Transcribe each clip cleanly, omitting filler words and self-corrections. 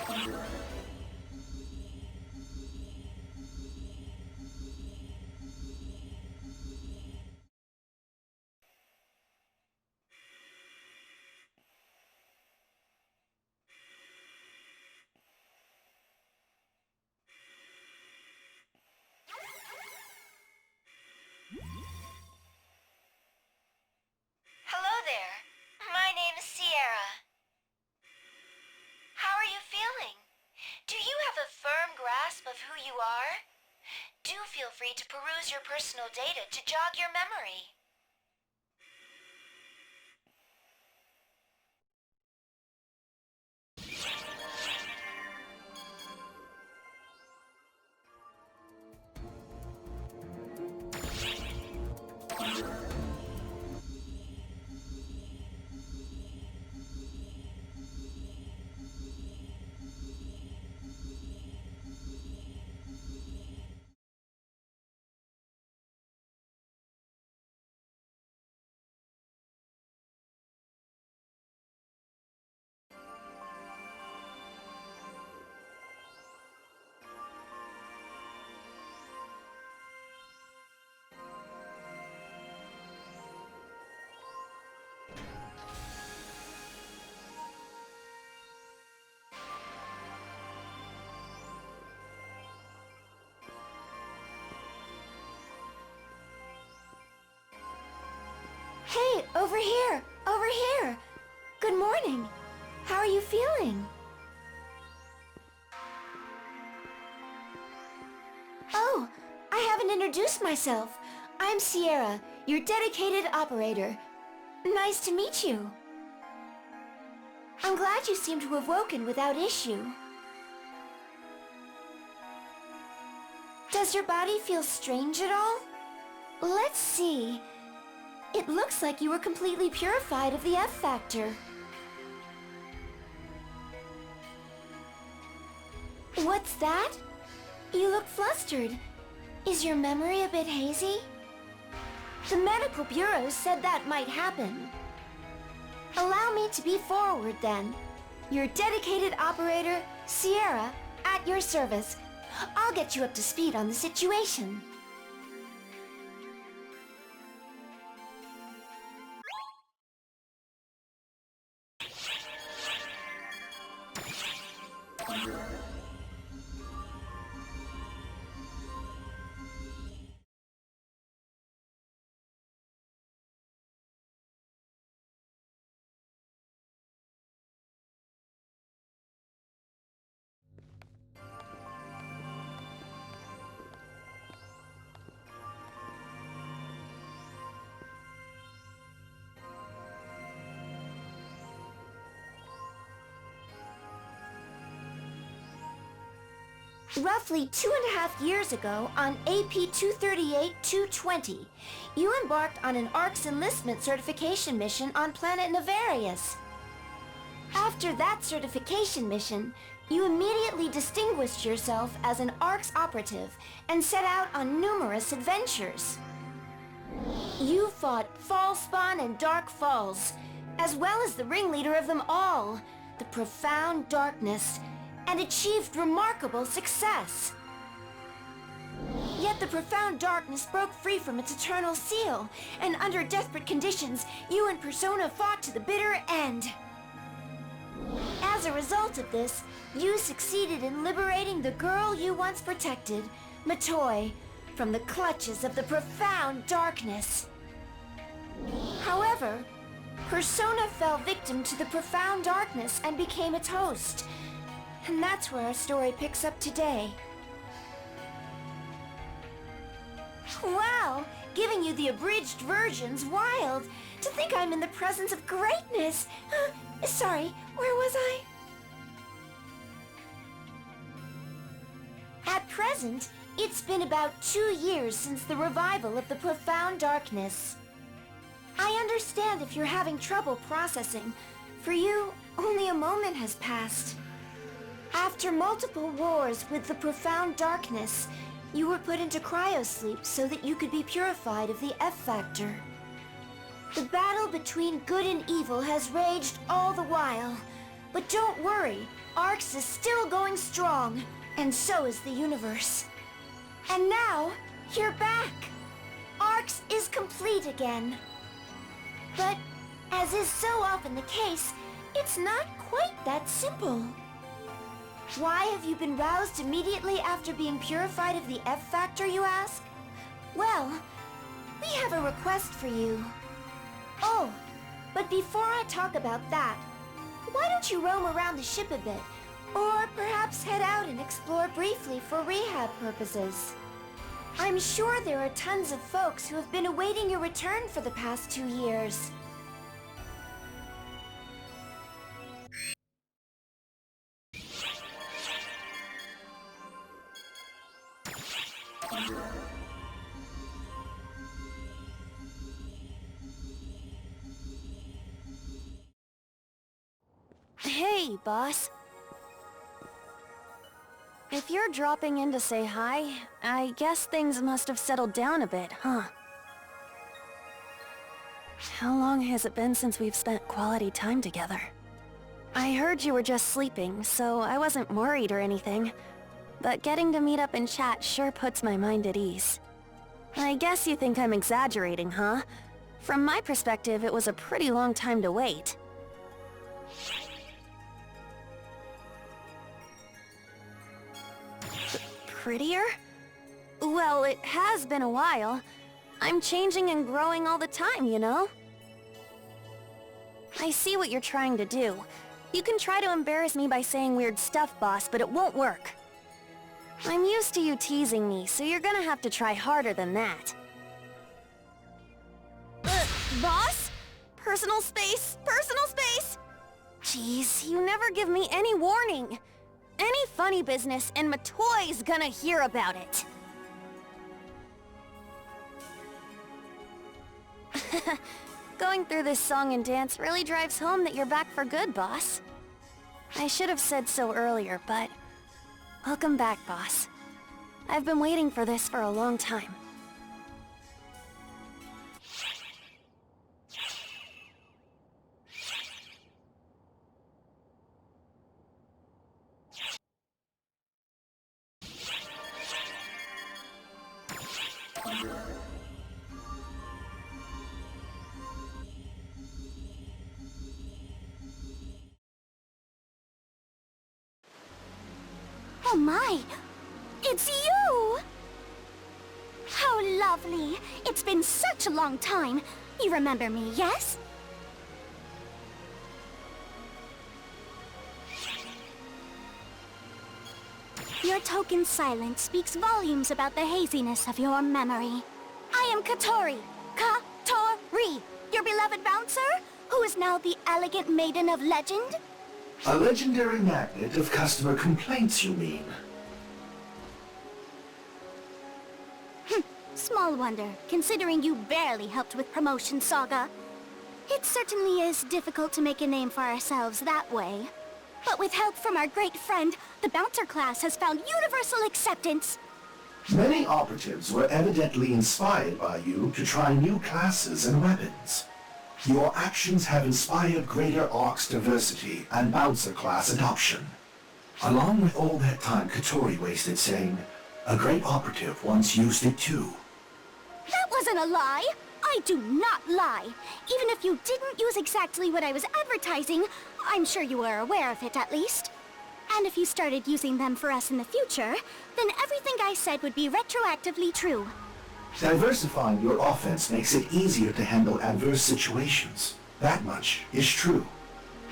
Hello there. My name is Sierra. How are you feeling? Do you have a firm grasp of who you are? Do feel free to peruse your personal data to jog your memory. Hey, over here! Over here! Good morning! How are you feeling? Oh, I haven't introduced myself. I'm Sierra, your dedicated operator. Nice to meet you. I'm glad you seem to have woken without issue. Does your body feel strange at all? Let's see. It looks like you were completely purified of the F factor. What's that? You look flustered. Is your memory a bit hazy? The medical bureau said that might happen. Allow me to be forward then. Your dedicated operator, Sierra, at your service. I'll get you up to speed on the situation. Roughly 2.5 years ago, on AP 238-220, you embarked on an ARC's enlistment certification mission on planet Navarius. After that certification mission, you immediately distinguished yourself as an ARC's operative and set out on numerous adventures. You fought Fallspawn and Dark Falls, as well as the ringleader of them all, the Profound Darkness, and achieved remarkable success. Yet the Profound Darkness broke free from its eternal seal, and under desperate conditions, you and Persona fought to the bitter end. As a result of this, you succeeded in liberating the girl you once protected, Matoi, from the clutches of the Profound Darkness. However, Persona fell victim to the Profound Darkness and became its host. And that's where our story picks up today. Wow! Giving you the abridged version's wild. To think I'm in the presence of greatness. Sorry, where was I? At present, it's been about 2 years since the revival of the Profound Darkness. I understand if you're having trouble processing. For you, only a moment has passed. After multiple wars with the Profound Darkness, you were put into cryosleep so that you could be purified of the F factor. The battle between good and evil has raged all the while. But don't worry, Arx is still going strong, and so is the universe. And now, you're back. Arx is complete again. But, as is so often the case, it's not quite that simple. Why have you been roused immediately after being purified of the F factor, you ask? Well, we have a request for you. Oh, but before I talk about that, why don't you roam around the ship a bit? Or perhaps head out and explore briefly for rehab purposes. I'm sure there are tons of folks who have been awaiting your return for the past 2 years. Hey, boss. If you're dropping in to say hi, I guess things must have settled down a bit, huh? How long has it been since we've spent quality time together? I heard you were just sleeping, so I wasn't worried or anything. But getting to meet up and chat sure puts my mind at ease. I guess you think I'm exaggerating, huh? From my perspective, it was a pretty long time to wait. Prettier? Well, it has been a while. I'm changing and growing all the time, you know? I see what you're trying to do. You can try to embarrass me by saying weird stuff, boss, but it won't work. I'm used to you teasing me, so you're gonna have to try harder than that. Boss? Personal space? Personal space? Jeez, you never give me any warning. Any funny business, and Matoy's gonna hear about it. Going through this song and dance really drives home that you're back for good, boss. I should have said so earlier, but... welcome back, boss. I've been waiting for this for a long time. Oh my! It's you! How lovely! It's been such a long time. You remember me, yes? Your token silence speaks volumes about the haziness of your memory. I am Katori. Katori! Your beloved bouncer, who is now the elegant maiden of legend? A legendary magnet of customer complaints, you mean? Small wonder, considering you barely helped with Promotion Saga. It certainly is difficult to make a name for ourselves that way. But with help from our great friend, the Bouncer class has found universal acceptance. Many operatives were evidently inspired by you to try new classes and weapons. Your actions have inspired greater Arx diversity and Bouncer class adoption. Along with all that time Katori wasted saying, a great operative once used it too. That wasn't a lie! I do not lie! Even if you didn't use exactly what I was advertising, I'm sure you were aware of it at least. And if you started using them for us in the future, then everything I said would be retroactively true. Diversifying your offense makes it easier to handle adverse situations. That much is true.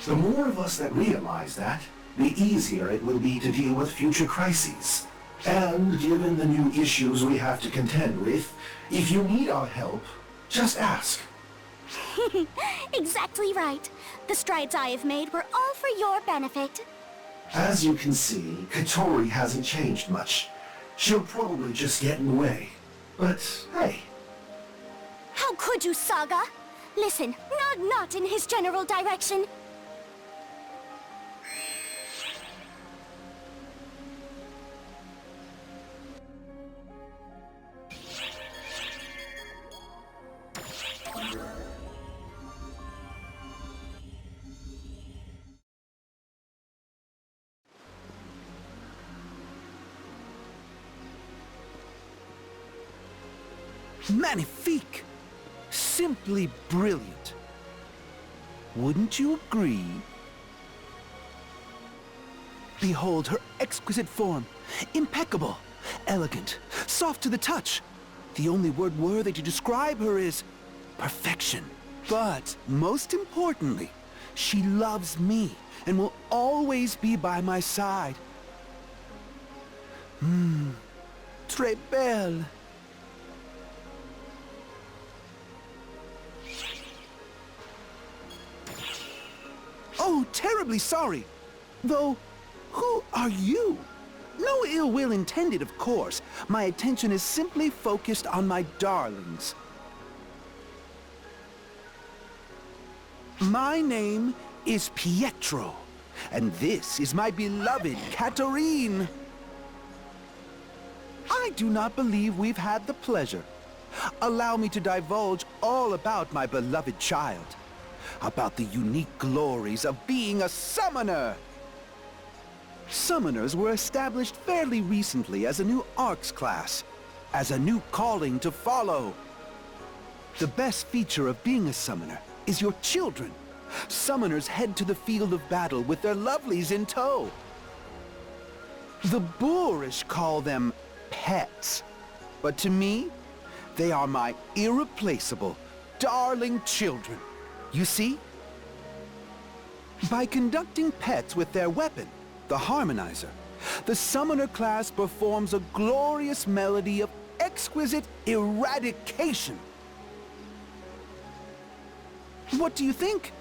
The more of us that realize that, the easier it will be to deal with future crises. And given the new issues we have to contend with, if you need our help, just ask. Exactly right. The strides I have made were all for your benefit. As you can see, Katori hasn't changed much. She'll probably just get in the way. But, hey. How could you, Saga? Listen, nod not in his general direction. Magnifique! Simply brilliant. Wouldn't you agree? Behold her exquisite form. Impeccable, elegant, soft to the touch. The only word worthy to describe her is perfection. But most importantly, she loves me and will always be by my side. Très belle. Oh, terribly sorry. Though, who are you? No ill will intended, of course. My attention is simply focused on my darlings. My name is Pietro, and this is my beloved Katerine. I do not believe we've had the pleasure. Allow me to divulge all about my beloved child, about the unique glories of being a summoner. Summoners were established fairly recently as a new ARCS class, as a new calling to follow. The best feature of being a summoner is your children. Summoners head to the field of battle with their lovelies in tow. The boorish call them pets, but to me, they are my irreplaceable, darling children. You see? By conducting pets with their weapon, the harmonizer, the summoner class performs a glorious melody of exquisite eradication. What do you think?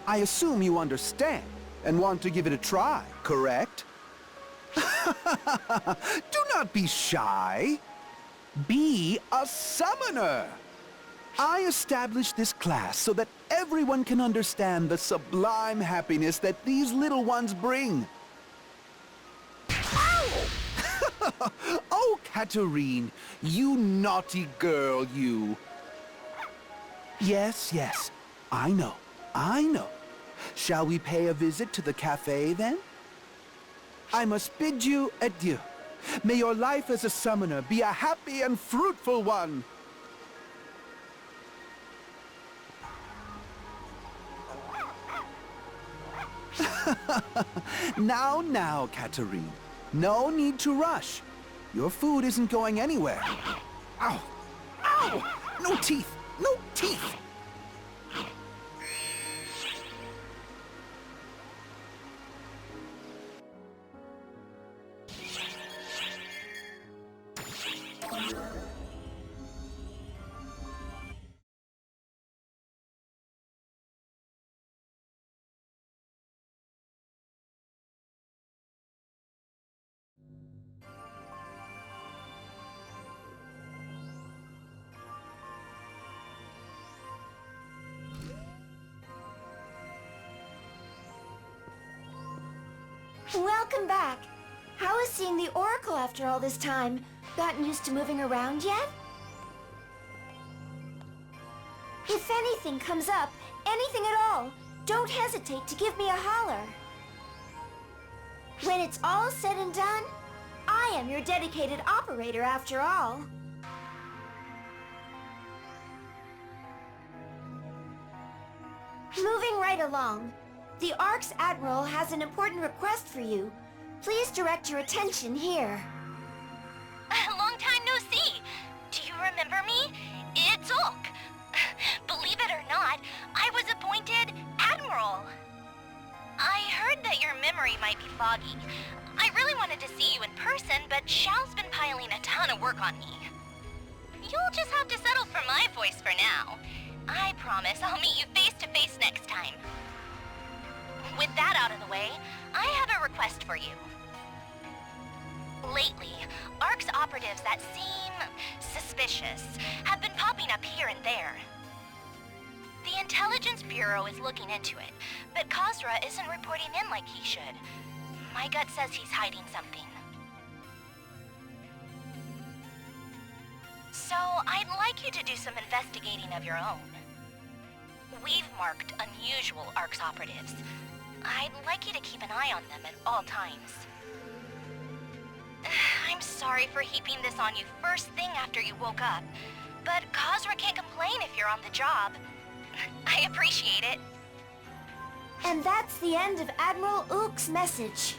I assume you understand and want to give it a try, correct? Do not be shy. Be a summoner. I established this class so that everyone can understand the sublime happiness that these little ones bring. Oh, Katerine, you naughty girl, you. Yes, yes, I know. Shall we pay a visit to the cafe, then? I must bid you adieu. May your life as a summoner be a happy and fruitful one. Now, Katerine. No need to rush. Your food isn't going anywhere. Ow! Ow! No teeth! No teeth! Welcome back. How is seeing the Oracle after all this time? Gotten used to moving around yet? If anything comes up, anything at all, don't hesitate to give me a holler. When it's all said and done, I am your dedicated operator after all. Moving right along. The ARC's Admiral has an important request for you. Please direct your attention here. Long time no see. Do you remember me? It's Ulk. Believe it or not, I was appointed Admiral. I heard that your memory might be foggy. I really wanted to see you in person, but Xiao's been piling a ton of work on me. You'll just have to settle for my voice for now. I promise I'll meet you face to face next time. With that out of the way, I have a request for you. Lately, ARC's operatives that seem suspicious have been popping up here and there. The Intelligence Bureau is looking into it, but Khosra isn't reporting in like he should. My gut says he's hiding something. So, I'd like you to do some investigating of your own. We've marked unusual ARC's operatives. I'd like you to keep an eye on them at all times. I'm sorry for heaping this on you first thing after you woke up, but Kazra can't complain if you're on the job. I appreciate it. And that's the end of Admiral Ook's message.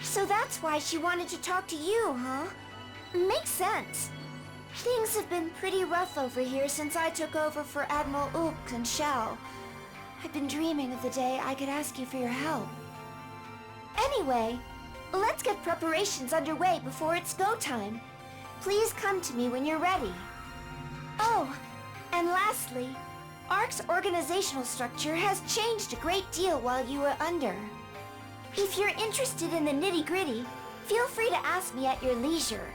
So that's why she wanted to talk to you, huh? Makes sense. Things have been pretty rough over here since I took over for Admiral Ook and Shao. I've been dreaming of the day I could ask you for your help. Anyway, let's get preparations underway before it's go time. Please come to me when you're ready. Oh, and lastly, ARC's organizational structure has changed a great deal while you were under. If you're interested in the nitty-gritty, feel free to ask me at your leisure.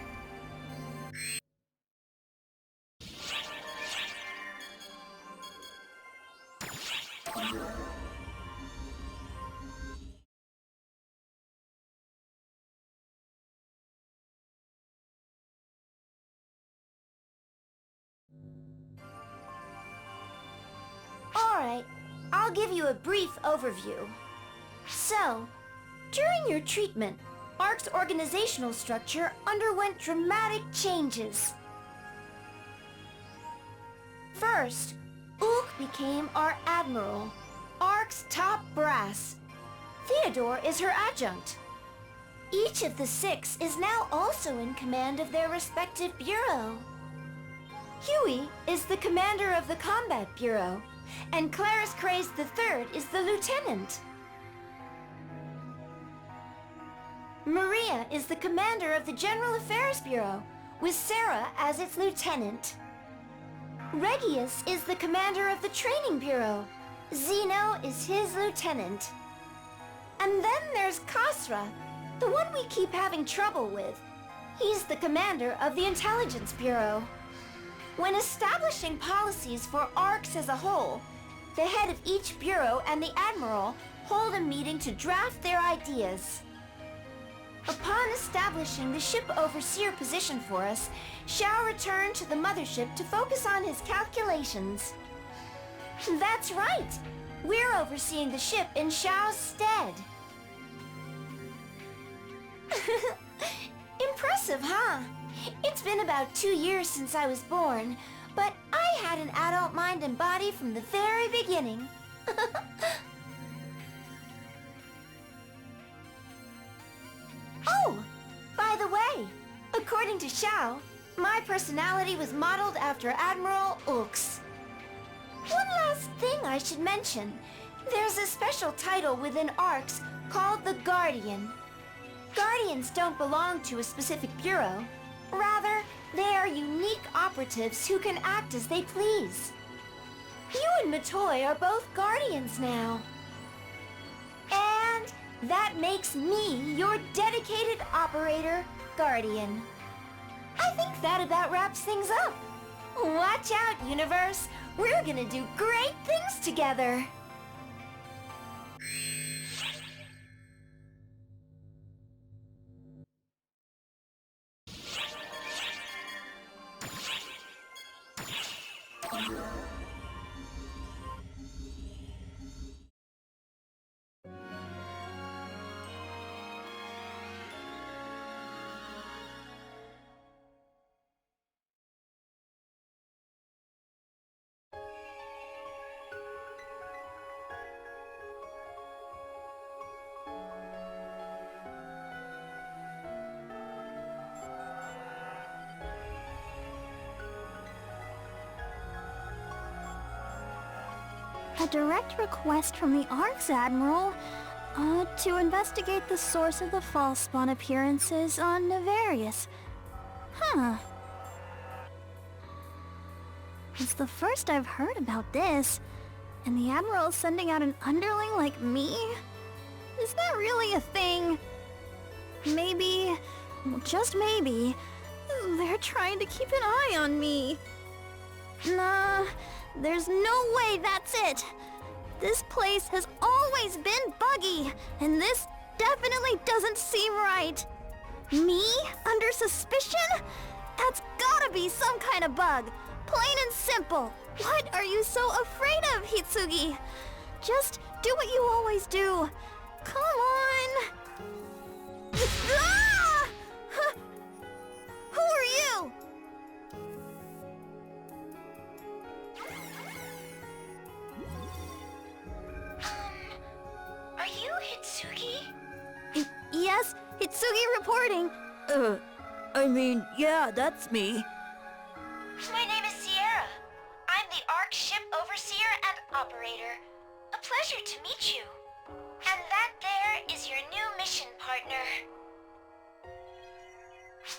Alright, I'll give you a brief overview. So, during your treatment, ARC's organizational structure underwent dramatic changes. First, Ook became our Admiral, ARC's top brass. Theodore is her adjunct. Each of the 6 is now also in command of their respective bureau. Huey is the commander of the Combat Bureau, and Clarice Craze III is the lieutenant. Maria is the commander of the General Affairs Bureau, with Sarah as its lieutenant. Regius is the commander of the Training Bureau. Zeno is his lieutenant. And then there's Kasra, the one we keep having trouble with. He's the commander of the Intelligence Bureau. When establishing policies for ARCs as a whole, the head of each bureau and the admiral hold a meeting to draft their ideas. Upon establishing the ship overseer position for us, Shao returned to the mothership to focus on his calculations. That's right! We're overseeing the ship in Shao's stead. Impressive, huh? It's been about 2 years since I was born, but I had an adult mind and body from the very beginning. Oh, by the way, according to Shao, my personality was modeled after Admiral Ook's. One last thing I should mention. There's a special title within ARCs called the Guardian. Guardians don't belong to a specific bureau. Rather, they are unique operatives who can act as they please. You and Matoy are both Guardians now. And that makes me your dedicated operator, Guardian. I think that about wraps things up. Watch out, universe. We're gonna do great things together. A direct request from the ARC's Admiral, to investigate the source of the false spawn appearances on Navarius. Huh. It's the first I've heard about this, and the Admiral is sending out an underling like me? Is that really a thing? Maybe, just maybe, they're trying to keep an eye on me. Nah, there's no way that's it. This place has always been buggy, and this definitely doesn't seem right. Me? Under suspicion? That's gotta be some kind of bug. Plain and simple. What are you so afraid of, Hitsugi? Just do what you always do. Come on. Ah! Who Itsugi reporting. Yeah, that's me. My name is Sierra. I'm the ARC ship overseer and operator. A pleasure to meet you. And that there is your new mission partner.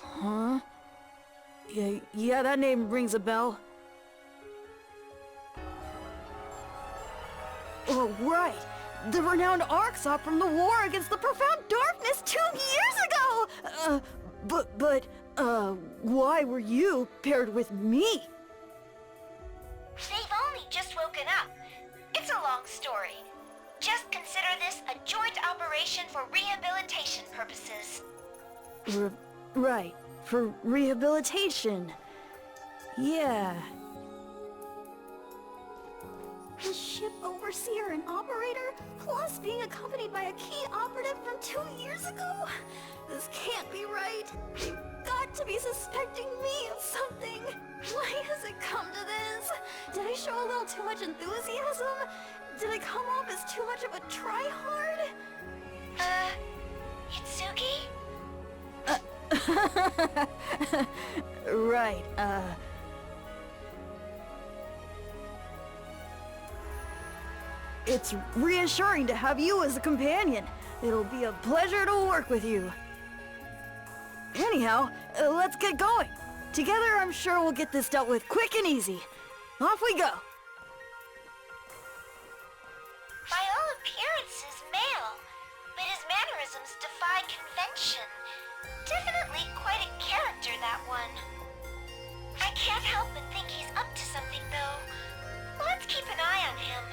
Huh? Yeah, that name rings a bell. Oh, right! The renowned Arksop from the war against the Profound Darkness 2 years ago! Why were you paired with me? They've only just woken up. It's a long story. Just consider this a joint operation for rehabilitation purposes. Right, for rehabilitation. Yeah. The ship overseer and operator, plus being accompanied by a key operative from 2 years ago? This can't be right. They've got to be suspecting me of something. Why has it come to this? Did I show a little too much enthusiasm? Did I come off as too much of a tryhard? Itsugi? Right, It's reassuring to have you as a companion. It'll be a pleasure to work with you. Anyhow, let's get going. Together, I'm sure we'll get this dealt with quick and easy. Off we go. By all appearances, male, but his mannerisms defy convention. Definitely quite a character, that one. I can't help but think he's up to something, though. Let's keep an eye on him.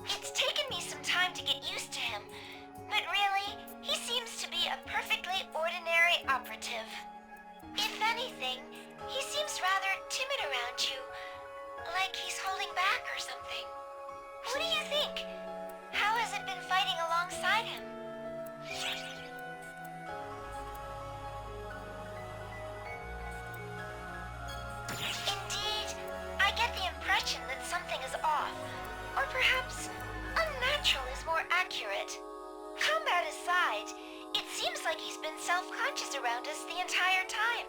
It's taken me some time to get used to him, but really, he seems to be a perfectly ordinary operative. If anything, he seems rather timid around you, like he's holding back or something. What do you think? How has it been fighting alongside him? Indeed, I get the impression that something is off. Or perhaps unnatural is more accurate. Combat aside, it seems like he's been self-conscious around us the entire time.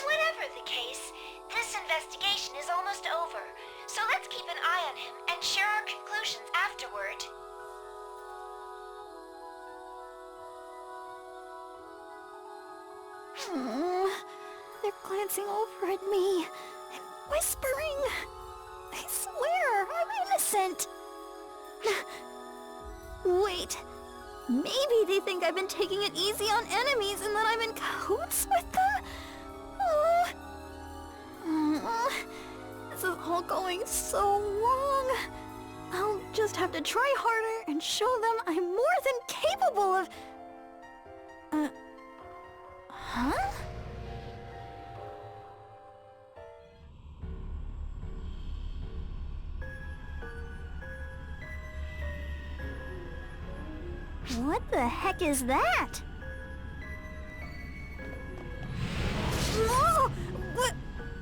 Whatever the case, this investigation is almost over, so let's keep an eye on him and share our conclusions afterward. They're glancing over at me and whispering. I swear, I'm innocent. Wait, maybe they think I've been taking it easy on enemies and that I'm in cahoots with them? This is all going so wrong. I'll just have to try harder and show them I'm more than capable of... Huh? What the heck is that? Whoa!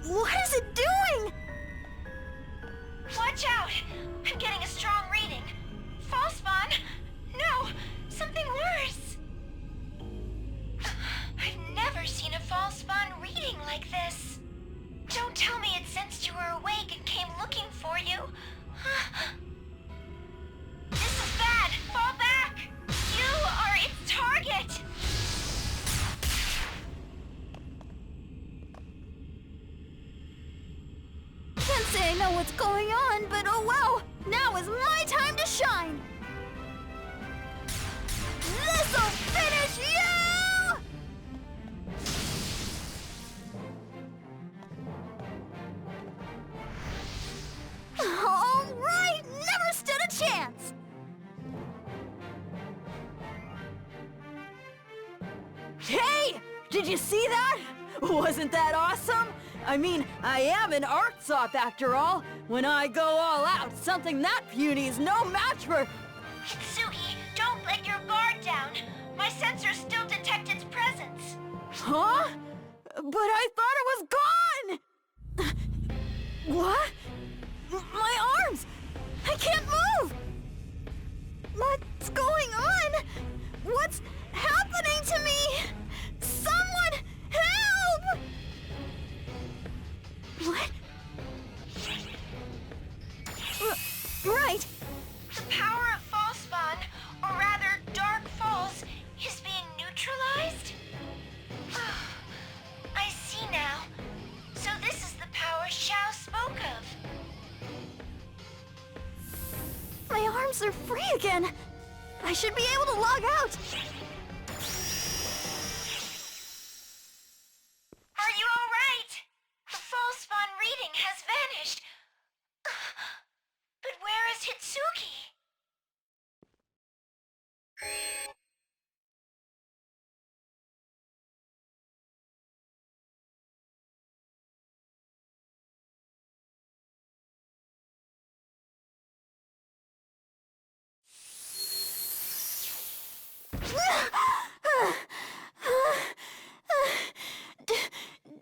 What is it doing? Watch out! I'm getting a strong reading. Fall spawn? No, something worse. I've never seen a fall spawn reading like this. Don't tell me it sensed you were awake and came looking for you. This is bad. Fall back. You are its target. Can't say I know what's going on, but oh well! Now is my time to shine! This'll finish you! Alright! Never stood a chance! Hey! Did you see that? Wasn't that awesome? I mean, I am an Arksop after all. When I go all out, something that puny is no match for... Hitsugi, don't let your guard down. My sensors still detect its presence. Huh? But I thought it was gone! What? My arms! I can't move! What's going on? What's happening to me? Someone help! What? Right. The power of Fall Spawn, or rather Dark Falls, is being neutralized? I see now. So this is the power Xiao spoke of. My arms are free again! I should be able to log out! Are you all right? The Fall Spawn reading has vanished. But where is Hitsugi?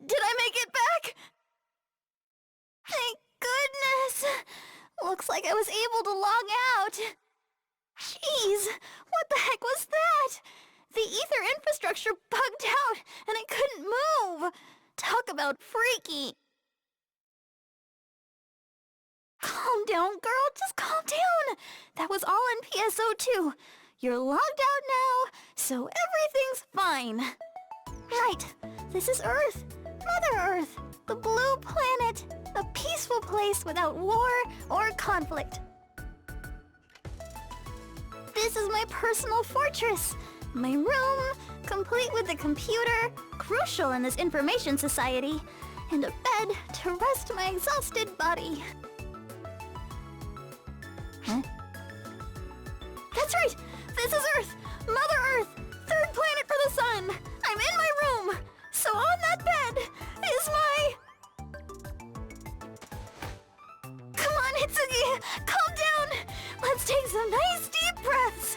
Did I make it back? Thank goodness! Looks like I was able to log out. Jeez, what the heck was that? The ether infrastructure bugged out, and I couldn't move. Talk about freaky. Calm down, girl. Just calm down. That was all in PSO2. You're logged out now, so everything's fine. Right. This is Earth. Mother Earth. The blue planet. A peaceful place without war or conflict. This is my personal fortress. My room, complete with a computer, crucial in this information society, and a bed to rest my exhausted body. Huh? That's right! This is Earth! Mother Earth! Third planet for the sun! I'm in my room! So on that bed is my... Come on, Hitsugi! Calm down! Let's take some nice deep breaths!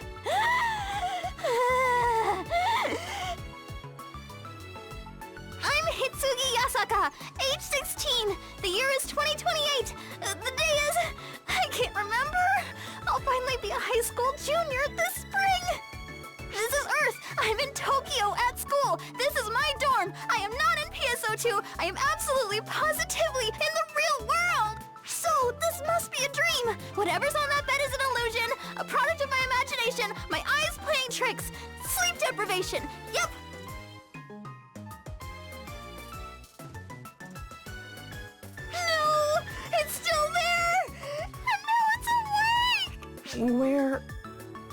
I'm Hitsugi Yasaka, age 16. The year is 2028. The day is... I can't remember. I'll finally be a high school junior this spring. This is Earth. I'm in Tokyo at school. This is my dorm. I am not in PSO2. I am absolutely positively in the real world. So this must be a dream. Whatever's on that bed is an illusion, a product of my imagination, my eyes playing tricks, sleep deprivation. Yep. No, it's still there. And now it's awake. Where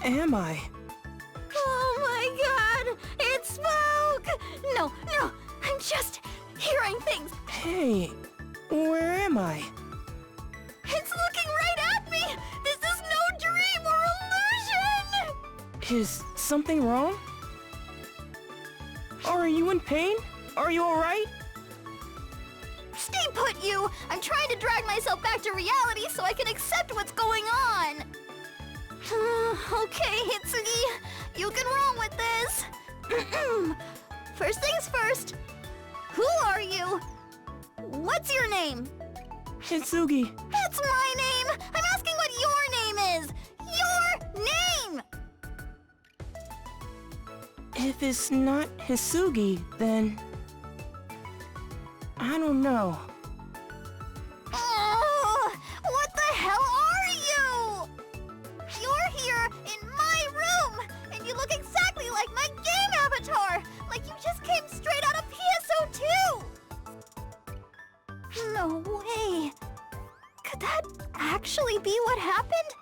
am I? Oh my god, it spoke! No, I'm just hearing things. Hey, where am I? It's looking right at me! This is no dream or illusion! Is something wrong? Are you in pain? Are you alright? Stay put, you! I'm trying to drag myself back to reality so I can accept what's going on. Okay, Hitsugi. First things first. Who are you? What's your name? Hitsugi. That's my name! I'm asking what your name is! Your name! If it's not Hisugi, then... I don't know. Oh, what the hell are you? You're here in my room, and you look exactly like my game avatar! Like you just came straight out of PSO2! No way. Could that actually be what happened?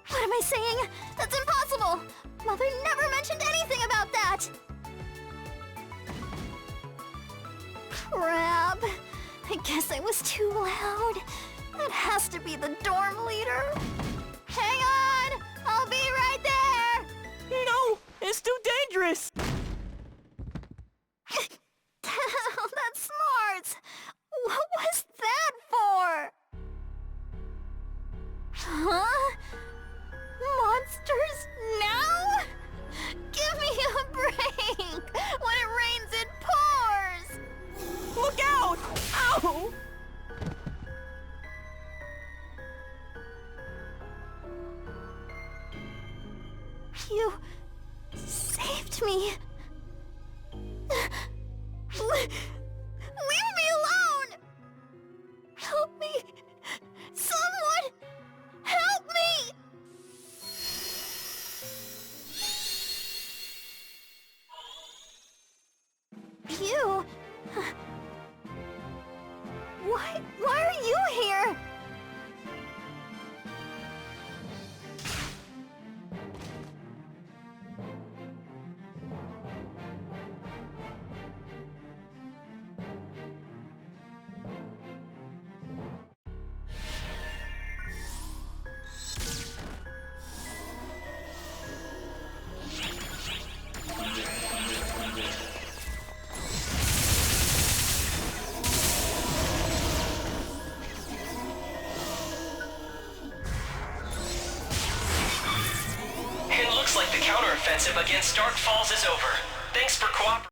What am I saying? That's impossible! Mother never mentioned anything about that! Crap. I guess I was too loud. That has to be the dorm leader. Hang on! I'll be right there! No! It's too dangerous! That's smart! What was that for? Huh? Monsters now? Give me a break! When it rains, it pours! Look out! Ow! You saved me. Leave me alone! Help me! Someone! Help me! You... Why are you here? It looks like the counteroffensive against Dark Falls is over. Thanks for cooperating.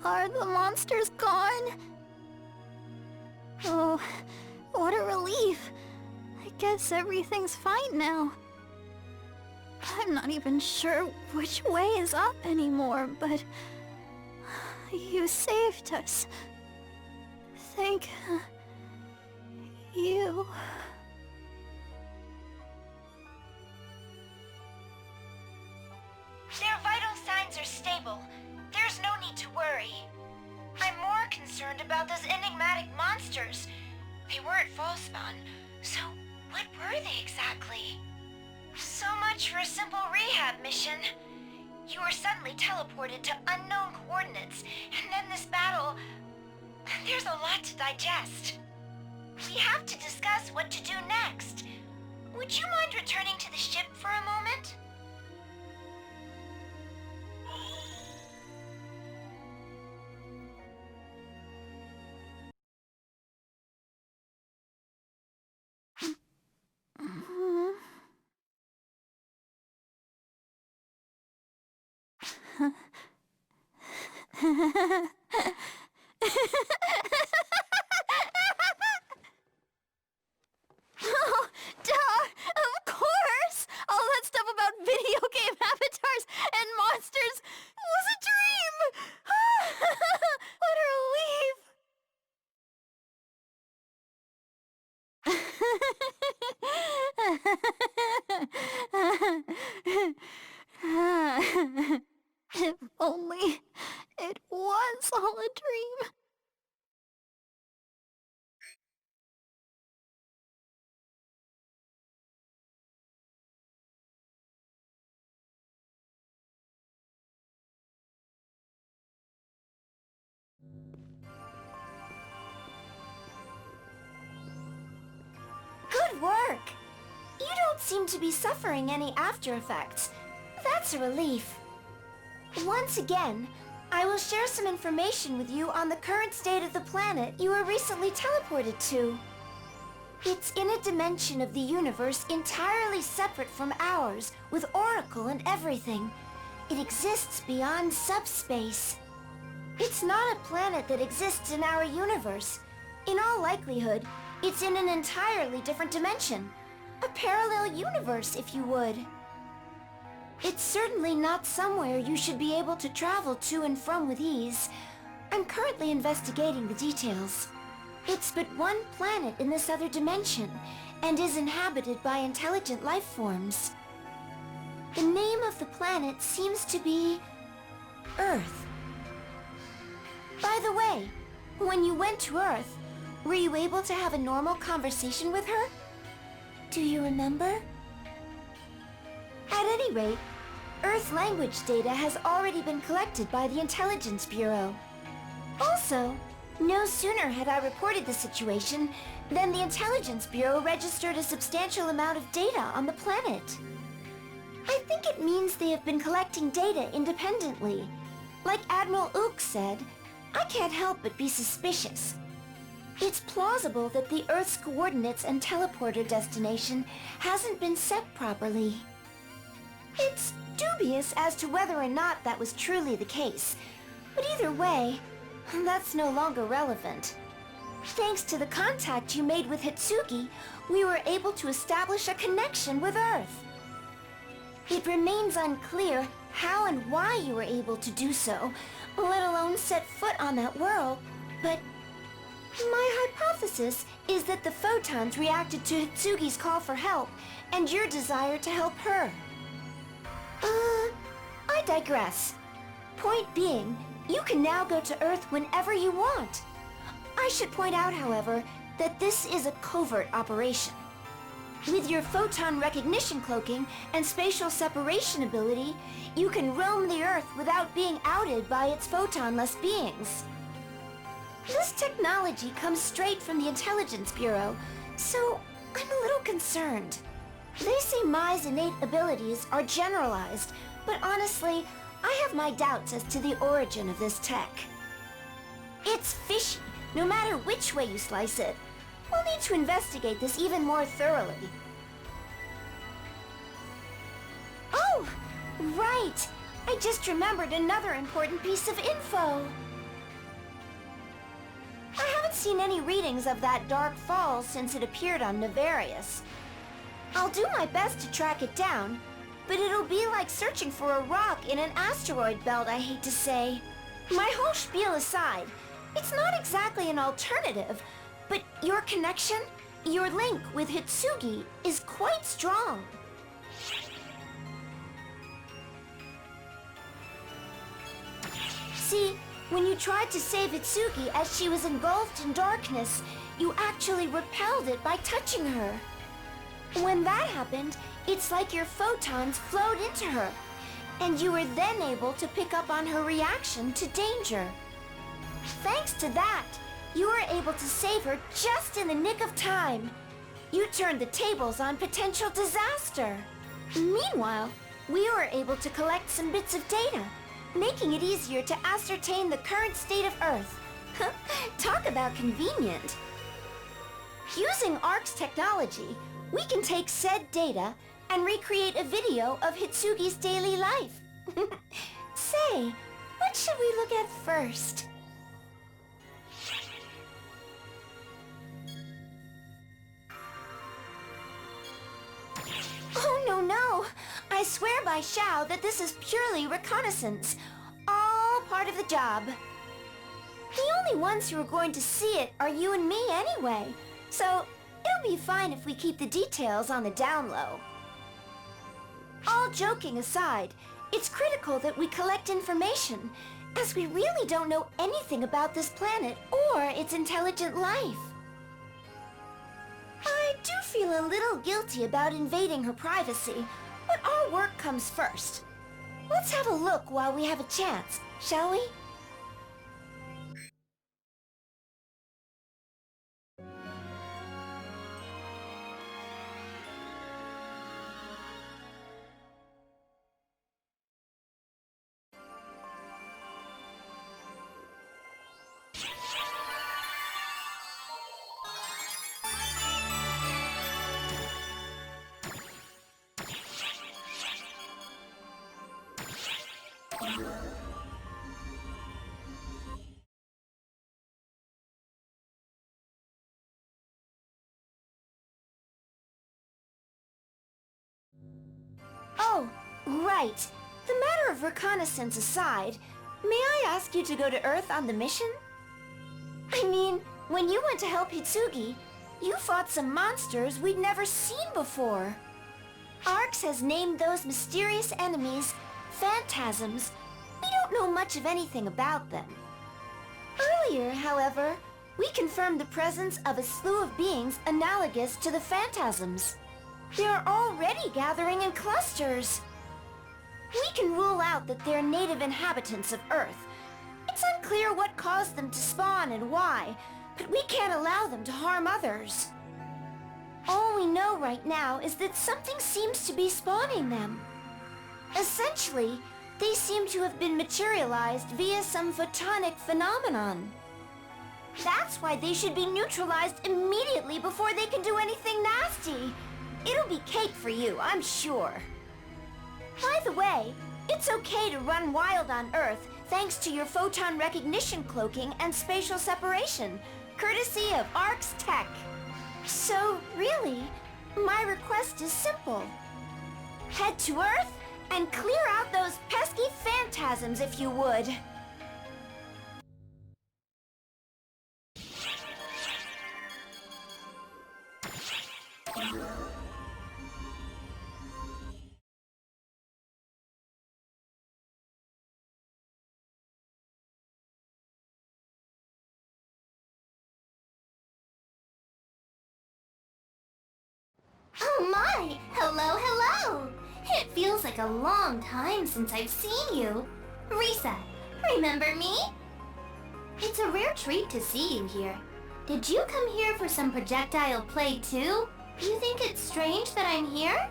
Are the monsters gone? Oh, what a relief. I guess everything's fine now. I'm not even sure which way is up anymore, but... You saved us. Thank... you. Their vital signs are stable. There's no need to worry. I'm more concerned about those enigmatic monsters. They weren't false-spawn, so what were they exactly? So much for a simple rehab mission. You were suddenly teleported to unknown coordinates, and then this battle... There's a lot to digest. We have to discuss what to do next. Would you mind returning to the ship for a moment? Oh, duh! Of course! All that stuff about video game avatars and monsters was a dream! What a relief! If only it was all a dream. Good work! You don't seem to be suffering any after effects. That's a relief. Once again, I will share some information with you on the current state of the planet you were recently teleported to. It's in a dimension of the universe entirely separate from ours, with Oracle and everything. It exists beyond subspace. It's not a planet that exists in our universe. In all likelihood, it's in an entirely different dimension. A parallel universe, if you would. It's certainly not somewhere you should be able to travel to and from with ease. I'm currently investigating the details. It's but one planet in this other dimension, and is inhabited by intelligent life forms. The name of the planet seems to be Earth. By the way, when you went to Earth, were you able to have a normal conversation with her? Do you remember? At any rate, Earth language data has already been collected by the Intelligence Bureau. Also, no sooner had I reported the situation than the Intelligence Bureau registered a substantial amount of data on the planet. I think it means they have been collecting data independently. Like Admiral Ook said, I can't help but be suspicious. It's plausible that the Earth's coordinates and teleporter destination hasn't been set properly. It's dubious as to whether or not that was truly the case, but either way, that's no longer relevant. Thanks to the contact you made with Hitsugi, we were able to establish a connection with Earth. It remains unclear how and why you were able to do so, let alone set foot on that world, but my hypothesis is that the photons reacted to Hitsugi's call for help and your desire to help her. I digress. Point being, you can now go to Earth whenever you want. I should point out, however, that this is a covert operation. With your photon recognition cloaking and spatial separation ability, you can roam the Earth without being outed by its photonless beings. This technology comes straight from the Intelligence Bureau, so I'm a little concerned. They say Mai's innate abilities are generalized, but honestly, I have my doubts as to the origin of this tech. It's fishy, no matter which way you slice it. We'll need to investigate this even more thoroughly. Oh, right! I just remembered another important piece of info. I haven't seen any readings of that Dark Falls since it appeared on Nefarious. I'll do my best to track it down, but it'll be like searching for a rock in an asteroid belt, I hate to say. My whole spiel aside, it's not exactly an alternative, but your connection, your link with Hitsugi is quite strong. See, when you tried to save Hitsugi as she was engulfed in darkness, you actually repelled it by touching her. When that happened, it's like your photons flowed into her, and you were then able to pick up on her reaction to danger. Thanks to that, you were able to save her just in the nick of time. You turned the tables on potential disaster. Meanwhile, we were able to collect some bits of data, making it easier to ascertain the current state of Earth. Talk about convenient. Using ARC's technology, we can take said data and recreate a video of Hitsugi's daily life. Say, what should we look at first? Oh, no. I swear by Shao that this is purely reconnaissance. All part of the job. The only ones who are going to see it are you and me anyway, so it'll be fine if we keep the details on the down low. All joking aside, it's critical that we collect information, as we really don't know anything about this planet or its intelligent life. I do feel a little guilty about invading her privacy, but our work comes first. Let's have a look while we have a chance, shall we? Oh, right. The matter of reconnaissance aside, may I ask you to go to Earth on the mission? I mean, when you went to help Hitsugi, you fought some monsters we'd never seen before. Arx has named those mysterious enemies Phantasms. We don't know much of anything about them. Earlier, however, we confirmed the presence of a slew of beings analogous to the Phantasms. They're already gathering in clusters. We can rule out that they're native inhabitants of Earth. It's unclear what caused them to spawn and why, but we can't allow them to harm others. All we know right now is that something seems to be spawning them. Essentially, they seem to have been materialized via some photonic phenomenon. That's why they should be neutralized immediately before they can do anything nasty. It'll be cake for you, I'm sure. By the way, it's okay to run wild on Earth thanks to your photon recognition cloaking and spatial separation, courtesy of Arx Tech. So, really, my request is simple. Head to Earth and clear out those pesky Phantasms if you would. Oh my! Hello, hello! It feels like a long time since I've seen you. Risa, remember me? It's a rare treat to see you here. Did you come here for some projectile play too? You think it's strange that I'm here?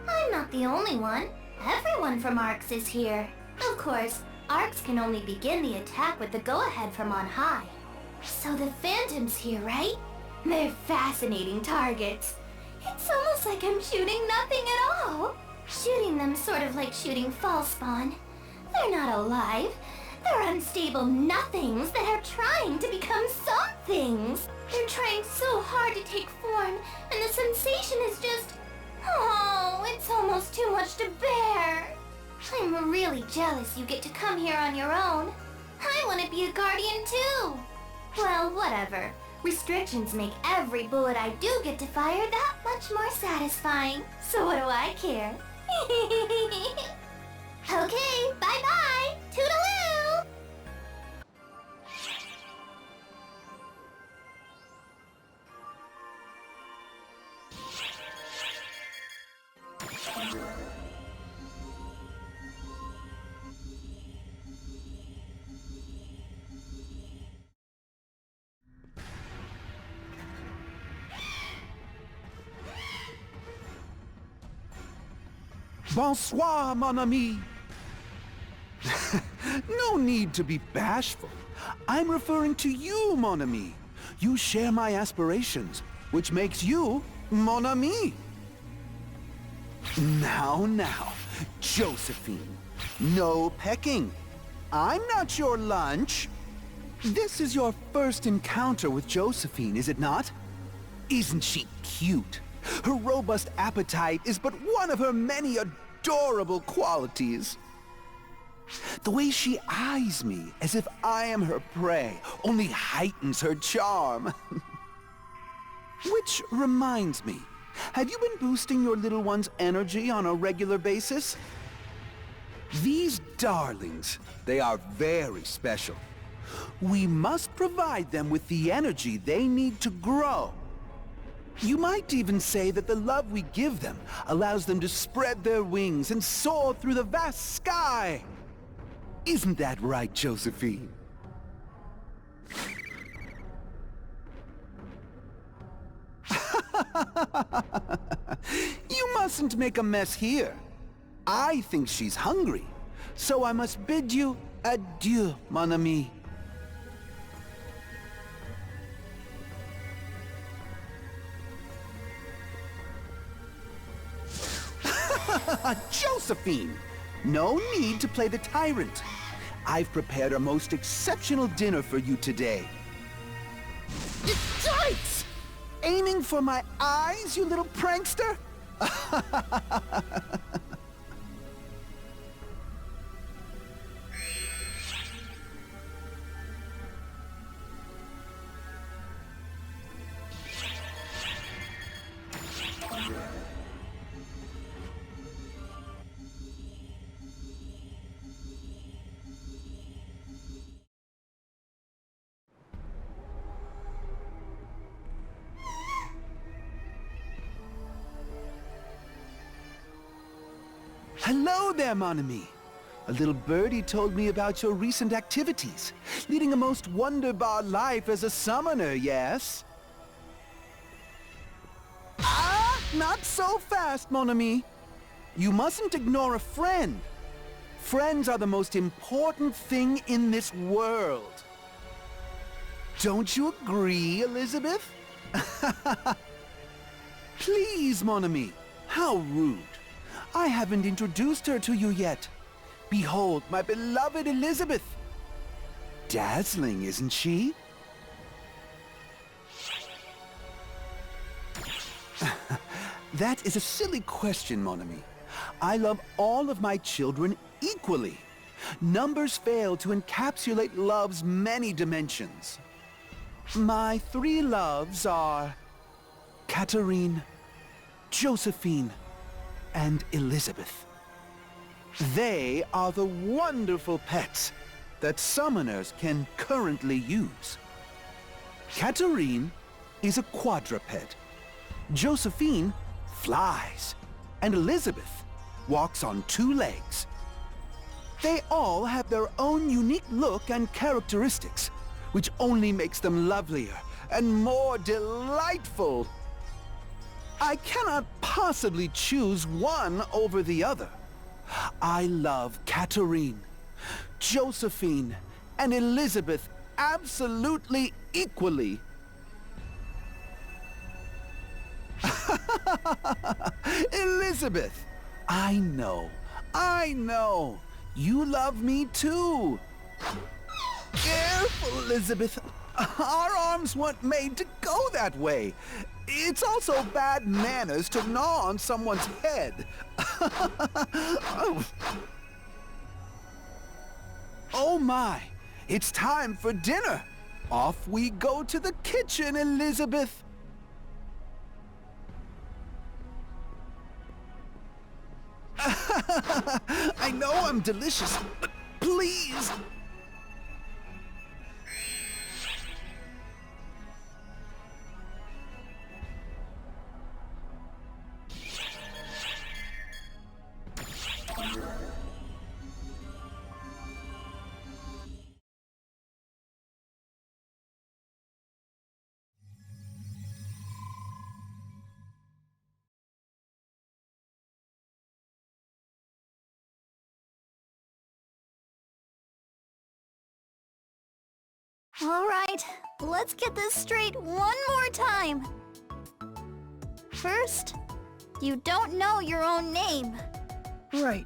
I'm not the only one. Everyone from Arx is here. Of course, Arx can only begin the attack with the go-ahead from on high. So the Phantom's here, right? They're fascinating targets. It's almost like I'm shooting nothing at all. Shooting them sort of like shooting fall spawn. They're not alive. They're unstable nothings that are trying to become somethings. They're trying so hard to take form, and the sensation is just... Oh, it's almost too much to bear. I'm really jealous you get to come here on your own. I want to be a guardian too. Well, whatever. Restrictions make every bullet I do get to fire that much more satisfying. So what do I care? Okay, bye-bye! Toodaloo! Bonsoir, mon ami. No need to be bashful. I'm referring to you, mon ami. You share my aspirations, which makes you mon ami. Now, Josephine. No pecking. I'm not your lunch. This is your first encounter with Josephine, is it not? Isn't she cute? Her robust appetite is but one of her many adorable qualities. The way she eyes me as if I am her prey only heightens her charm. Which reminds me, have you been boosting your little one's energy on a regular basis? These darlings, they are very special. We must provide them with the energy they need to grow. You might even say that the love we give them allows them to spread their wings and soar through the vast sky. Isn't that right, Josephine? You mustn't make a mess here. I think she's hungry, so I must bid you adieu, mon ami. Josephine! No need to play the tyrant. I've prepared a most exceptional dinner for you today. Yikes! Aiming for my eyes, you little prankster? Hello there, mon ami. A little birdie told me about your recent activities, leading a most wonderbar life as a summoner, yes? Ah, not so fast, mon ami. You mustn't ignore a friend. Friends are the most important thing in this world. Don't you agree, Elizabeth? Please, mon ami. How rude. I haven't introduced her to you yet. Behold, my beloved Elizabeth. Dazzling, isn't she? That is a silly question, mon ami. I love all of my children equally. Numbers fail to encapsulate love's many dimensions. My three loves are Catherine, Josephine, and Elizabeth. They are the wonderful pets that summoners can currently use. Catherine is a quadruped. Josephine flies. And Elizabeth walks on two legs. They all have their own unique look and characteristics, which only makes them lovelier and more delightful. I cannot possibly choose one over the other. I love Catherine, Josephine, and Elizabeth absolutely equally. Elizabeth, I know. You love me too. Careful, Elizabeth. Our arms weren't made to go that way. It's also bad manners to gnaw on someone's head. Oh my, it's time for dinner. Off we go to the kitchen, Elizabeth. I know I'm delicious, but please. All right, let's get this straight one more time. First, you don't know your own name. Right.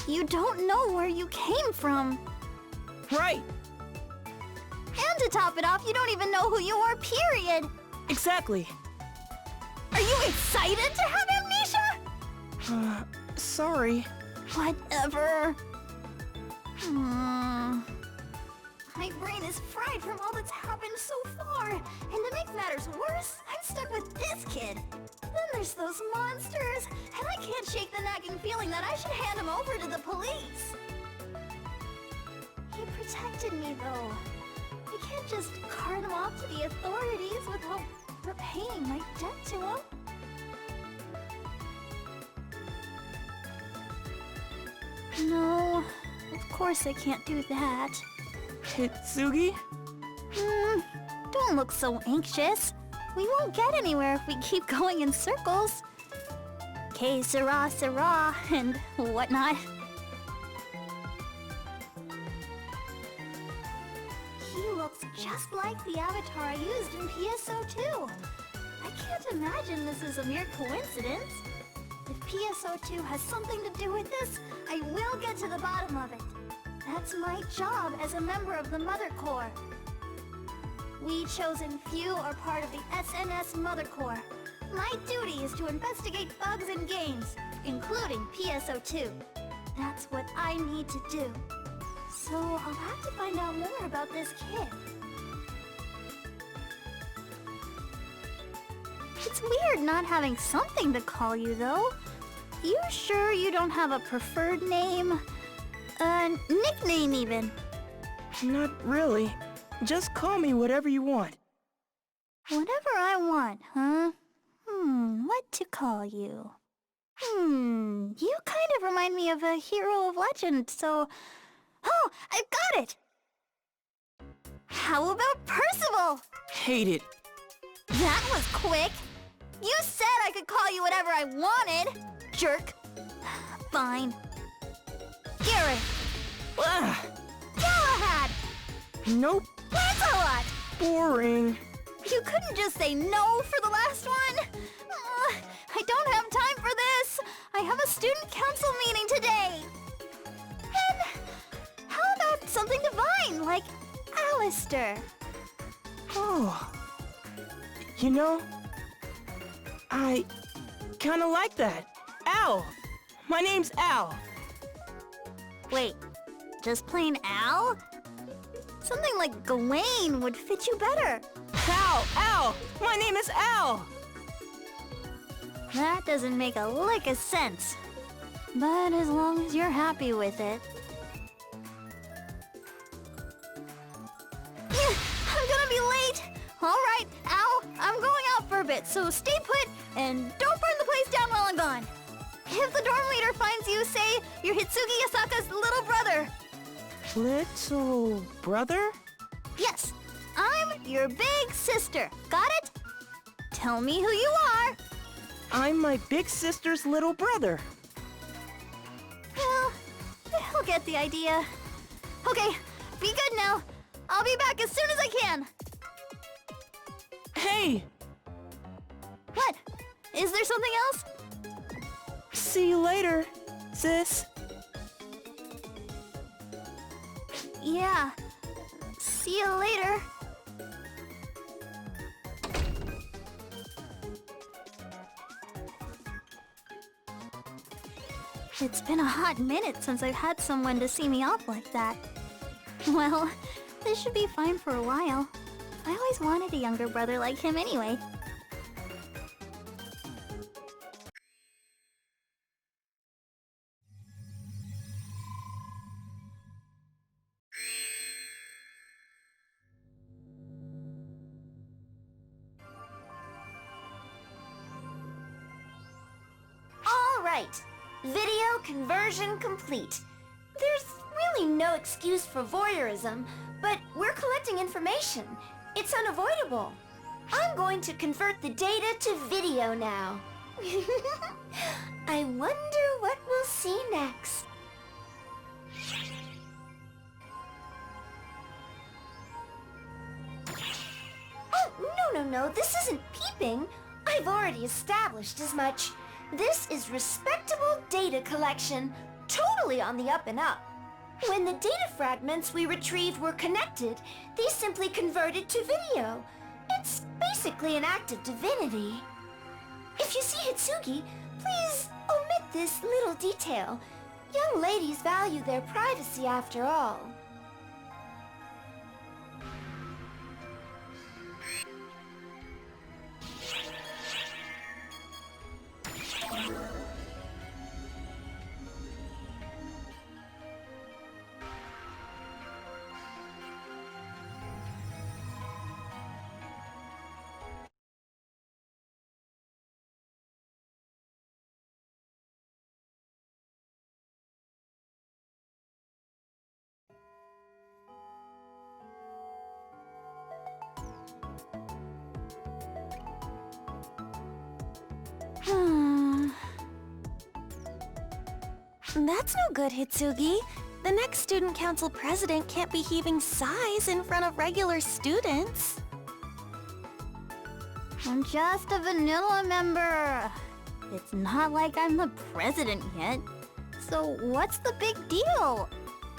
You don't know where you came from. Right. And to top it off, you don't even know who you are, period. Exactly. Are you excited to have amnesia? Sorry. Whatever. My brain is fried from all that's happened so far. And to make matters worse, I'm stuck with this kid. Then there's those monsters, and I can't shake the nagging feeling that I should hand him over to the police. He protected me, though. I can't just cart him off to the authorities without repaying my debt to him. No, of course I can't do that. Hitsugi? Don't look so anxious. We won't get anywhere if we keep going in circles. Que sera, sera, and whatnot. He looks just like the avatar I used in PSO2. I can't imagine this is a mere coincidence. If PSO2 has something to do with this, I will get to the bottom of it. That's my job as a member of the Mother Corps. We chosen few are part of the SNS Mother Corps. My duty is to investigate bugs in games, including PSO2. That's what I need to do. So I'll have to find out more about this kid. It's weird not having something to call you, though. You sure you don't have a preferred name? A nickname, even? Not really. Just call me whatever you want. Whatever I want, huh? What to call you? You kind of remind me of a hero of legend, so... Oh, I've got it! How about Percival? Hate it. That was quick! You said I could call you whatever I wanted, jerk. Fine. Garrett. Ah, Galahad. nope. Lancelot. Boring. You couldn't just say no for the last one? I don't have time for this. I have a student council meeting today. And how about something divine, like Alistair? Oh. You know, I kinda like that. Al. My name's Al. Wait, just plain Al? Something like Gawain would fit you better. Al. My name is Al. That doesn't make a lick of sense. But as long as you're happy with it. I'm gonna be late! Alright, Al, I'm going out for a bit, so stay put and don't burn the place down while I'm gone. If the dorm leader finds you, say you're Hitsugi Yasaka's little brother. Little brother? Yes, I'm your big sister. Got it? Tell me who you are. I'm my big sister's little brother. Well, I'll get the idea. Okay, be good now. I'll be back as soon as I can. Hey, What? Is there something else? see you later, sis. Yeah. See you later. It's been a hot minute since I've had someone to see me off like that. Well, this should be fine for a while. I always wanted a younger brother like him anyway. All right. Video conversion complete. There's really no excuse for voyeurism, but we're collecting information. It's unavoidable. I'm going to convert the data to video now. I wonder what we'll see next. Oh, no, this isn't peeping. I've already established as much. This is respectable data collection, totally on the up and up. When the data fragments we retrieved were connected, they simply converted to video. It's basically an act of divinity. If you see Hitsugi, please omit this little detail. Young ladies value their privacy after all. That's no good, Hitsugi. The next student council president can't be heaving sighs in front of regular students. I'm just a vanilla member. it's not like I'm the president yet. So what's the big deal?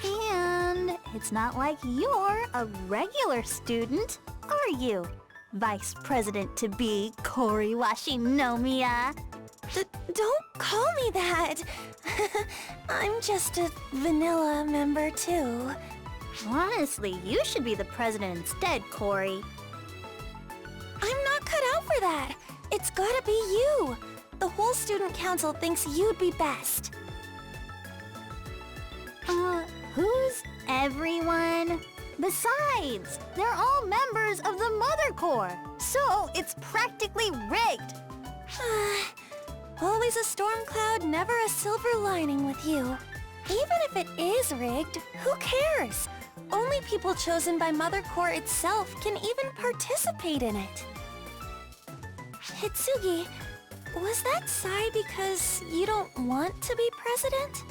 And it's not like you're a regular student, are you? Vice President-to-be Kori Washinomiya. Don't call me that. I'm just a vanilla member too. Honestly, you should be the president instead, Kori. I'm not cut out for that. It's gotta be you. The whole student council thinks you'd be best. Who's everyone? Besides, they're all members of the Mother Corps, so it's practically rigged. Always a storm cloud, never a silver lining with you. Even if it is rigged, who cares? Only people chosen by Mother Corps itself can even participate in it. Hitsugi, was that sigh because you don't want to be president?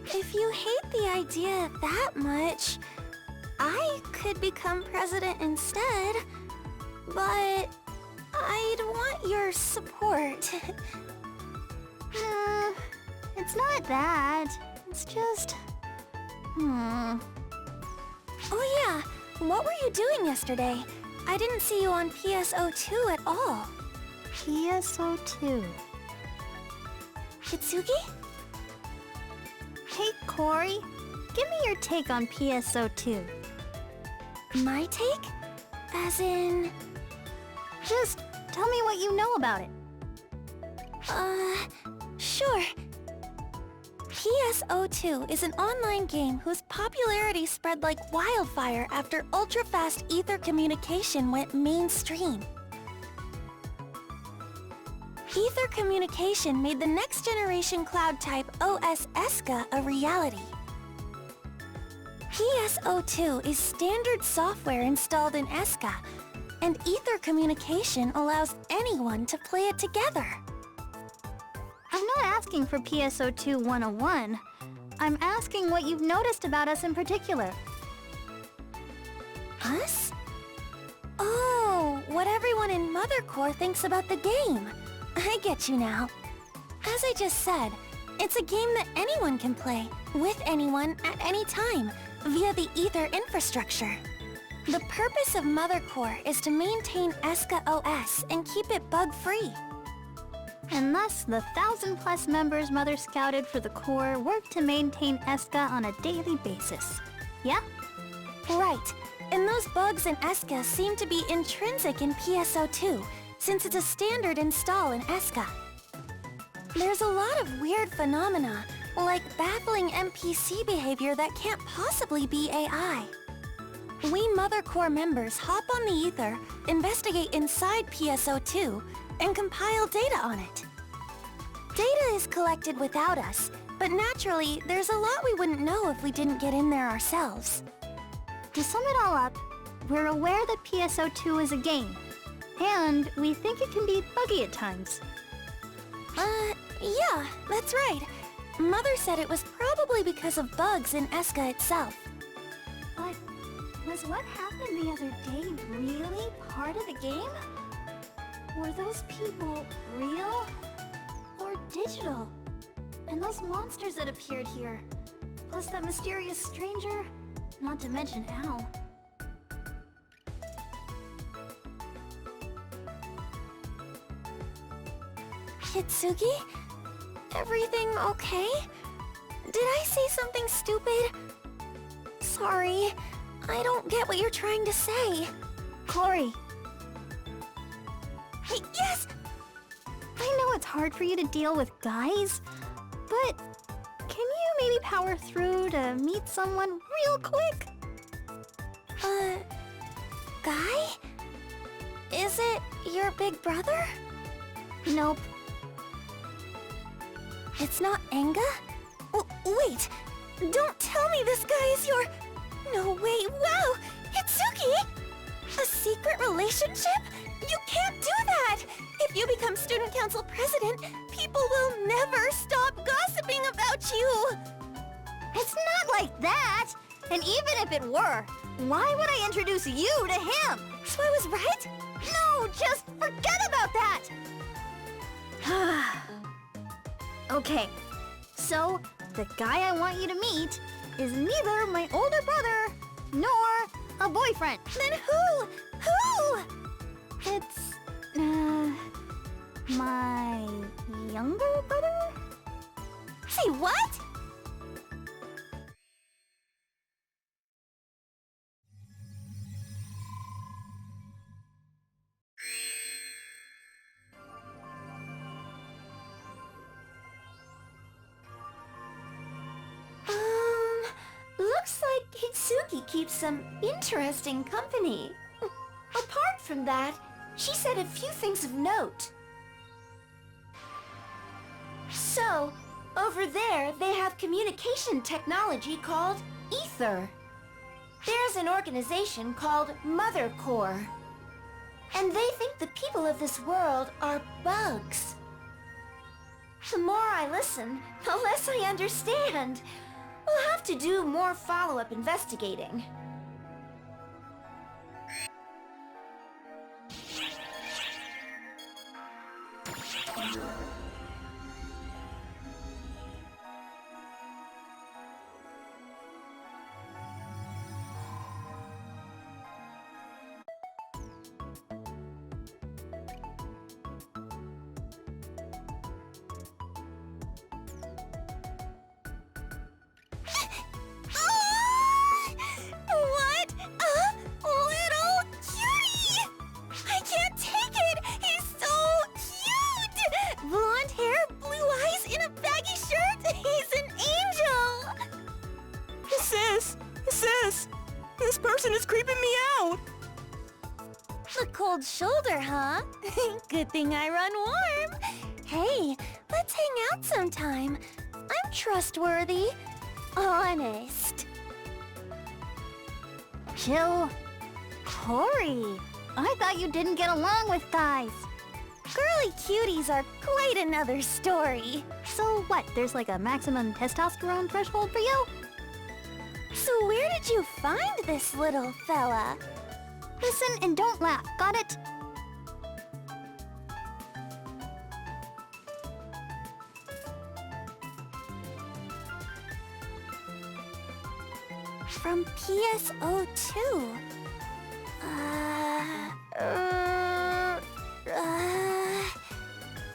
If you hate the idea that much, I could become president instead, but I'd want your support. It's not that. It's just... Oh yeah, what were you doing yesterday? I didn't see you on PSO2 at all. PSO2. Hitsugi? Hey, Kori, give me your take on PSO2. My take? As in... Just tell me what you know about it. Sure. PSO2 is an online game whose popularity spread like wildfire after ultra-fast ether communication went mainstream. Ether communication made the next-generation cloud type OS ESCA a reality. PSO2 is standard software installed in ESCA, and ether communication allows anyone to play it together. I'm not asking for PSO2 101. I'm asking what you've noticed about us in particular. Us? Oh, what everyone in Mother Corps thinks about the game. I get you now. As I just said, it's a game that anyone can play, with anyone, at any time, via the Ether infrastructure. The purpose of Mother Corps is to maintain ESCA OS and keep it bug-free. And thus, the 1,000+ members Mother Scouted for the Corps work to maintain ESCA on a daily basis. Yeah? Right. And those bugs in ESCA seem to be intrinsic in PSO2, since it's a standard install in ESCA. There's a lot of weird phenomena, like baffling NPC behavior that can't possibly be AI. We Mother Corps members hop on the Ether, investigate inside PSO2, and compile data on it. Data is collected without us, but naturally, there's a lot we wouldn't know if we didn't get in there ourselves. To sum it all up, we're aware that PSO2 is a game, and we think it can be buggy at times. Yeah, that's right. Mother said it was probably because of bugs in ESCA itself. But was what happened the other day really part of the game? Were those people real or digital? And those monsters that appeared here, plus that mysterious stranger, not to mention Al. Hitsugi? Everything okay? Did I say something stupid? Sorry, I don't get what you're trying to say. Kori, Yes! I know it's hard for you to deal with guys, but can you maybe power through to meet someone real quick? Guy? Is it your big brother? Nope. It's not Enga? Wait! Don't tell me this guy is your... No, wait, wow! Hitsugi! A secret relationship? You can't do that! If you become student council president, people will never stop gossiping about you! It's not like that! And even if it were, why would I introduce you to him? So I was right? No, just forget about that! Okay, so the guy I want you to meet is neither my older brother nor a boyfriend. Then who? Who? It's, my younger brother? Say what? Looks like Hitsuki keeps some interesting company. Apart from that, she said a few things of note. So, over there, they have communication technology called Ether. There's an organization called Mother Core. And they think the people of this world are bugs. The more I listen, the less I understand. We'll have to do more follow-up investigating. What a little cutie! I can't take it! He's so cute! Blonde hair, blue eyes, in a baggy shirt! He's an angel! Sis! This person is creeping me out! The cold shoulder, huh? Good thing I run warm. Hey, let's hang out sometime. I'm trustworthy. Honest. Chill. Corey, I thought you didn't get along with guys. Girly cuties are quite another story. So what, there's like a maximum testosterone threshold for you? So where did you find this little fella? Listen and don't laugh, got it? From PSO2.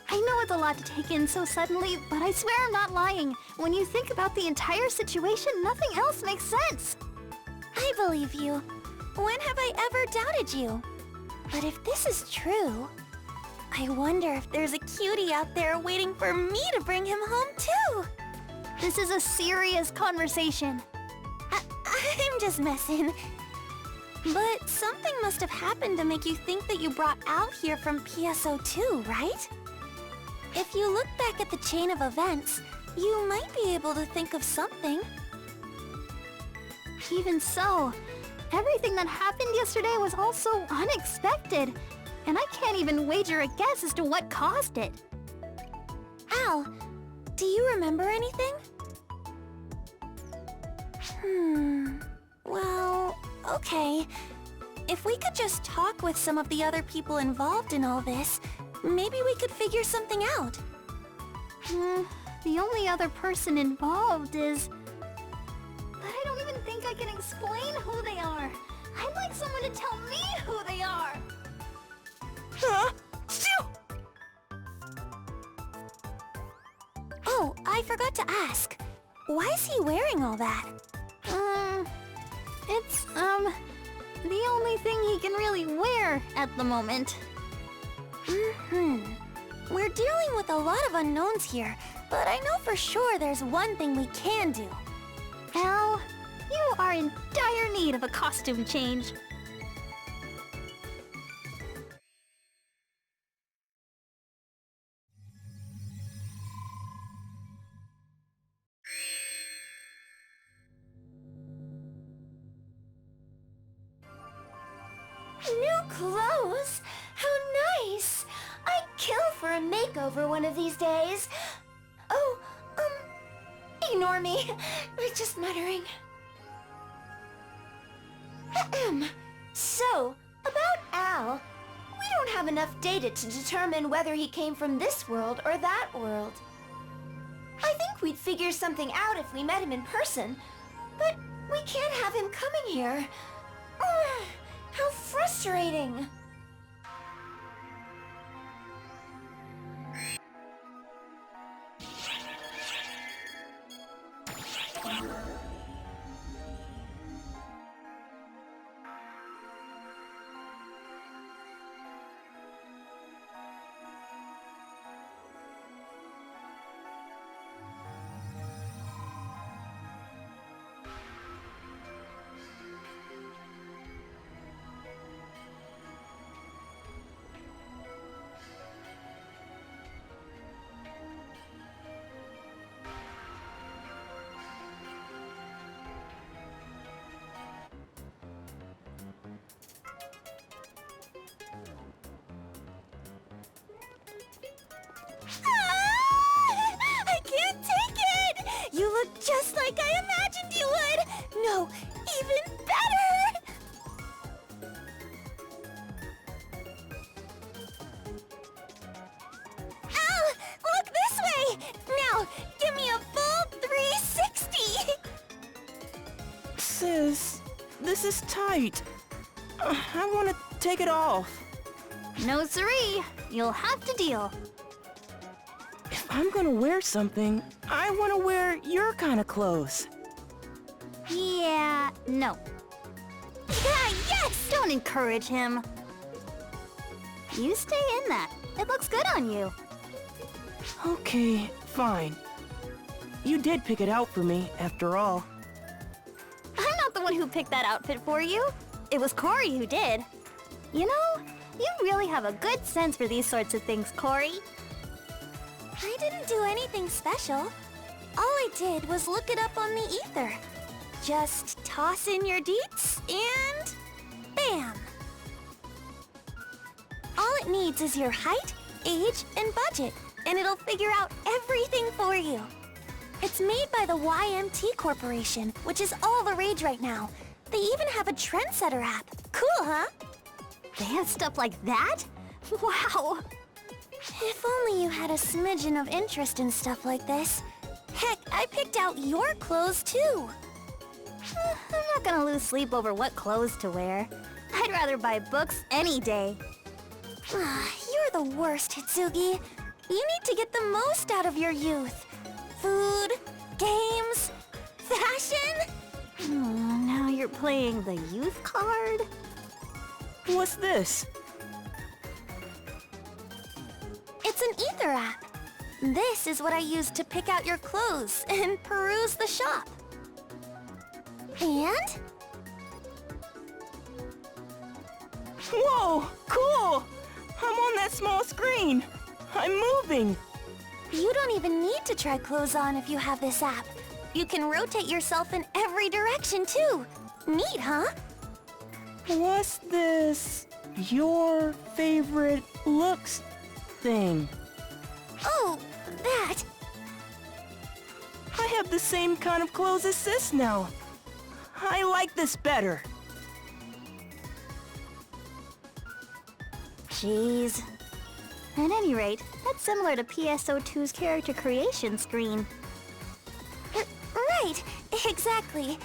I know it's a lot to take in so suddenly, but I swear I'm not lying. When you think about the entire situation, nothing else makes sense. I believe you. When have I ever doubted you? But if this is true, I wonder if there's a cutie out there waiting for me to bring him home too. This is a serious conversation. I'm just messing. But something must have happened to make you think that you brought Al here from PSO2, right? If you look back at the chain of events, you might be able to think of something. Even so, everything that happened yesterday was also unexpected. And I can't even wager a guess as to what caused it. Al, do you remember anything? Well, okay. If we could just talk with some of the other people involved in all this, maybe we could figure something out. The only other person involved is... But I don't even think I can explain who they are. I'd like someone to tell me who they are. Shoo! Oh, I forgot to ask. Why is he wearing all that? It's, the only thing he can really wear at the moment. We're dealing with a lot of unknowns here, but I know for sure there's one thing we can do. Al, you are in dire need of a costume change. New clothes? How nice! I'd kill for a makeover one of these days. Oh, ignore me. I'm just muttering. So, about Al, we don't have enough data to determine whether he came from this world or that world. I think we'd figure something out if we met him in person, but we can't have him coming here. Ugh, how frustrating! I can't take it! You look just like I imagined you would! No, even better! Ow! Look this way! Now, give me a full 360! Sis, this is tight. I want to take it off. No siree. You'll have to deal. If I'm gonna wear something, I want to wear your kind of clothes. Yeah, no. Yeah, yes! Don't encourage him. You stay in that. It looks good on you. Okay, fine. You did pick it out for me, after all. I'm not the one who picked that outfit for you. It was Corey who did. You know, you really have a good sense for these sorts of things, Corey. I didn't do anything special. All I did was look it up on the ether. Just toss in your deets and bam! All it needs is your height, age, and budget, and it'll figure out everything for you. It's made by the YMT Corporation, which is all the rage right now. They even have a trendsetter app. Cool, huh? They have stuff like that? Wow! If only you had a smidgen of interest in stuff like this. Heck, I picked out your clothes too. I'm not gonna lose sleep over what clothes to wear. I'd rather buy books any day. You're the worst, Hitsugi. You need to get the most out of your youth. Food, games, fashion. Now you're playing the youth card? What's this? It's an ether app. This is what I use to pick out your clothes and peruse the shop. And? Whoa, cool! I'm on that small screen. I'm moving. You don't even need to try clothes on if you have this app. You can rotate yourself in every direction too. Neat, huh? What's this your favorite looks thing? Oh, that. I have the same kind of clothes as Sis now. I like this better. Jeez. At any rate, that's similar to PSO2's character creation screen. Right, exactly.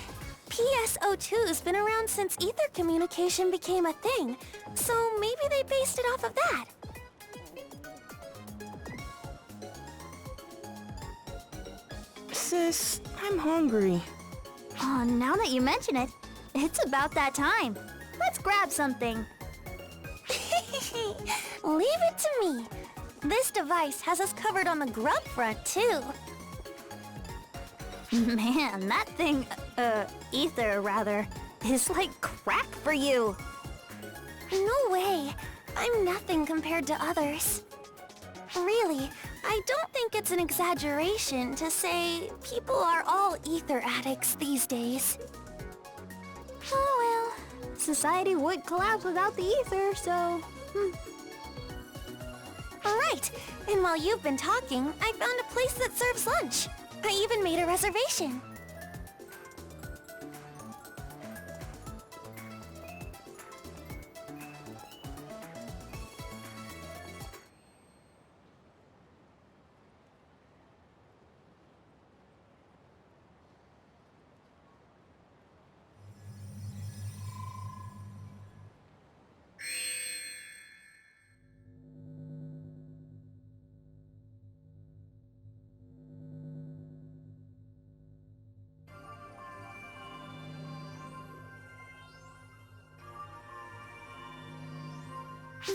PSO2's been around since ether communication became a thing, so maybe they based it off of that. Sis, I'm hungry. Oh, now that you mention it, it's about that time. Let's grab something. Leave it to me. This device has us covered on the grub front, too. Man, that thing, ether rather, is like crack for you. No way. I'm nothing compared to others. Really, I don't think it's an exaggeration to say people are all ether addicts these days. Oh well, society would collapse without the ether, so... Right, and while you've been talking, I found a place that serves lunch. I even made a reservation.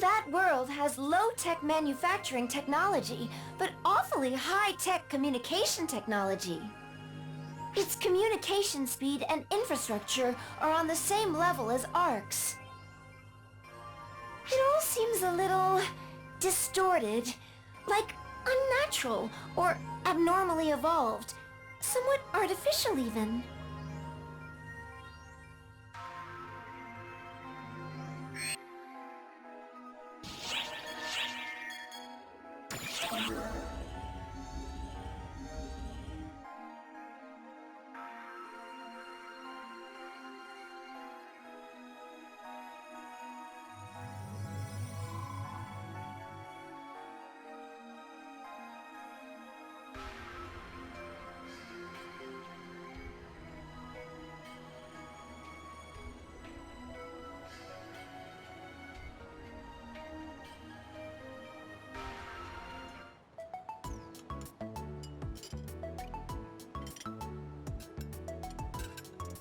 That world has low-tech manufacturing technology, but awfully high-tech communication technology. Its communication speed and infrastructure are on the same level as ARC's. It all seems a little distorted, like unnatural or abnormally evolved, somewhat artificial even.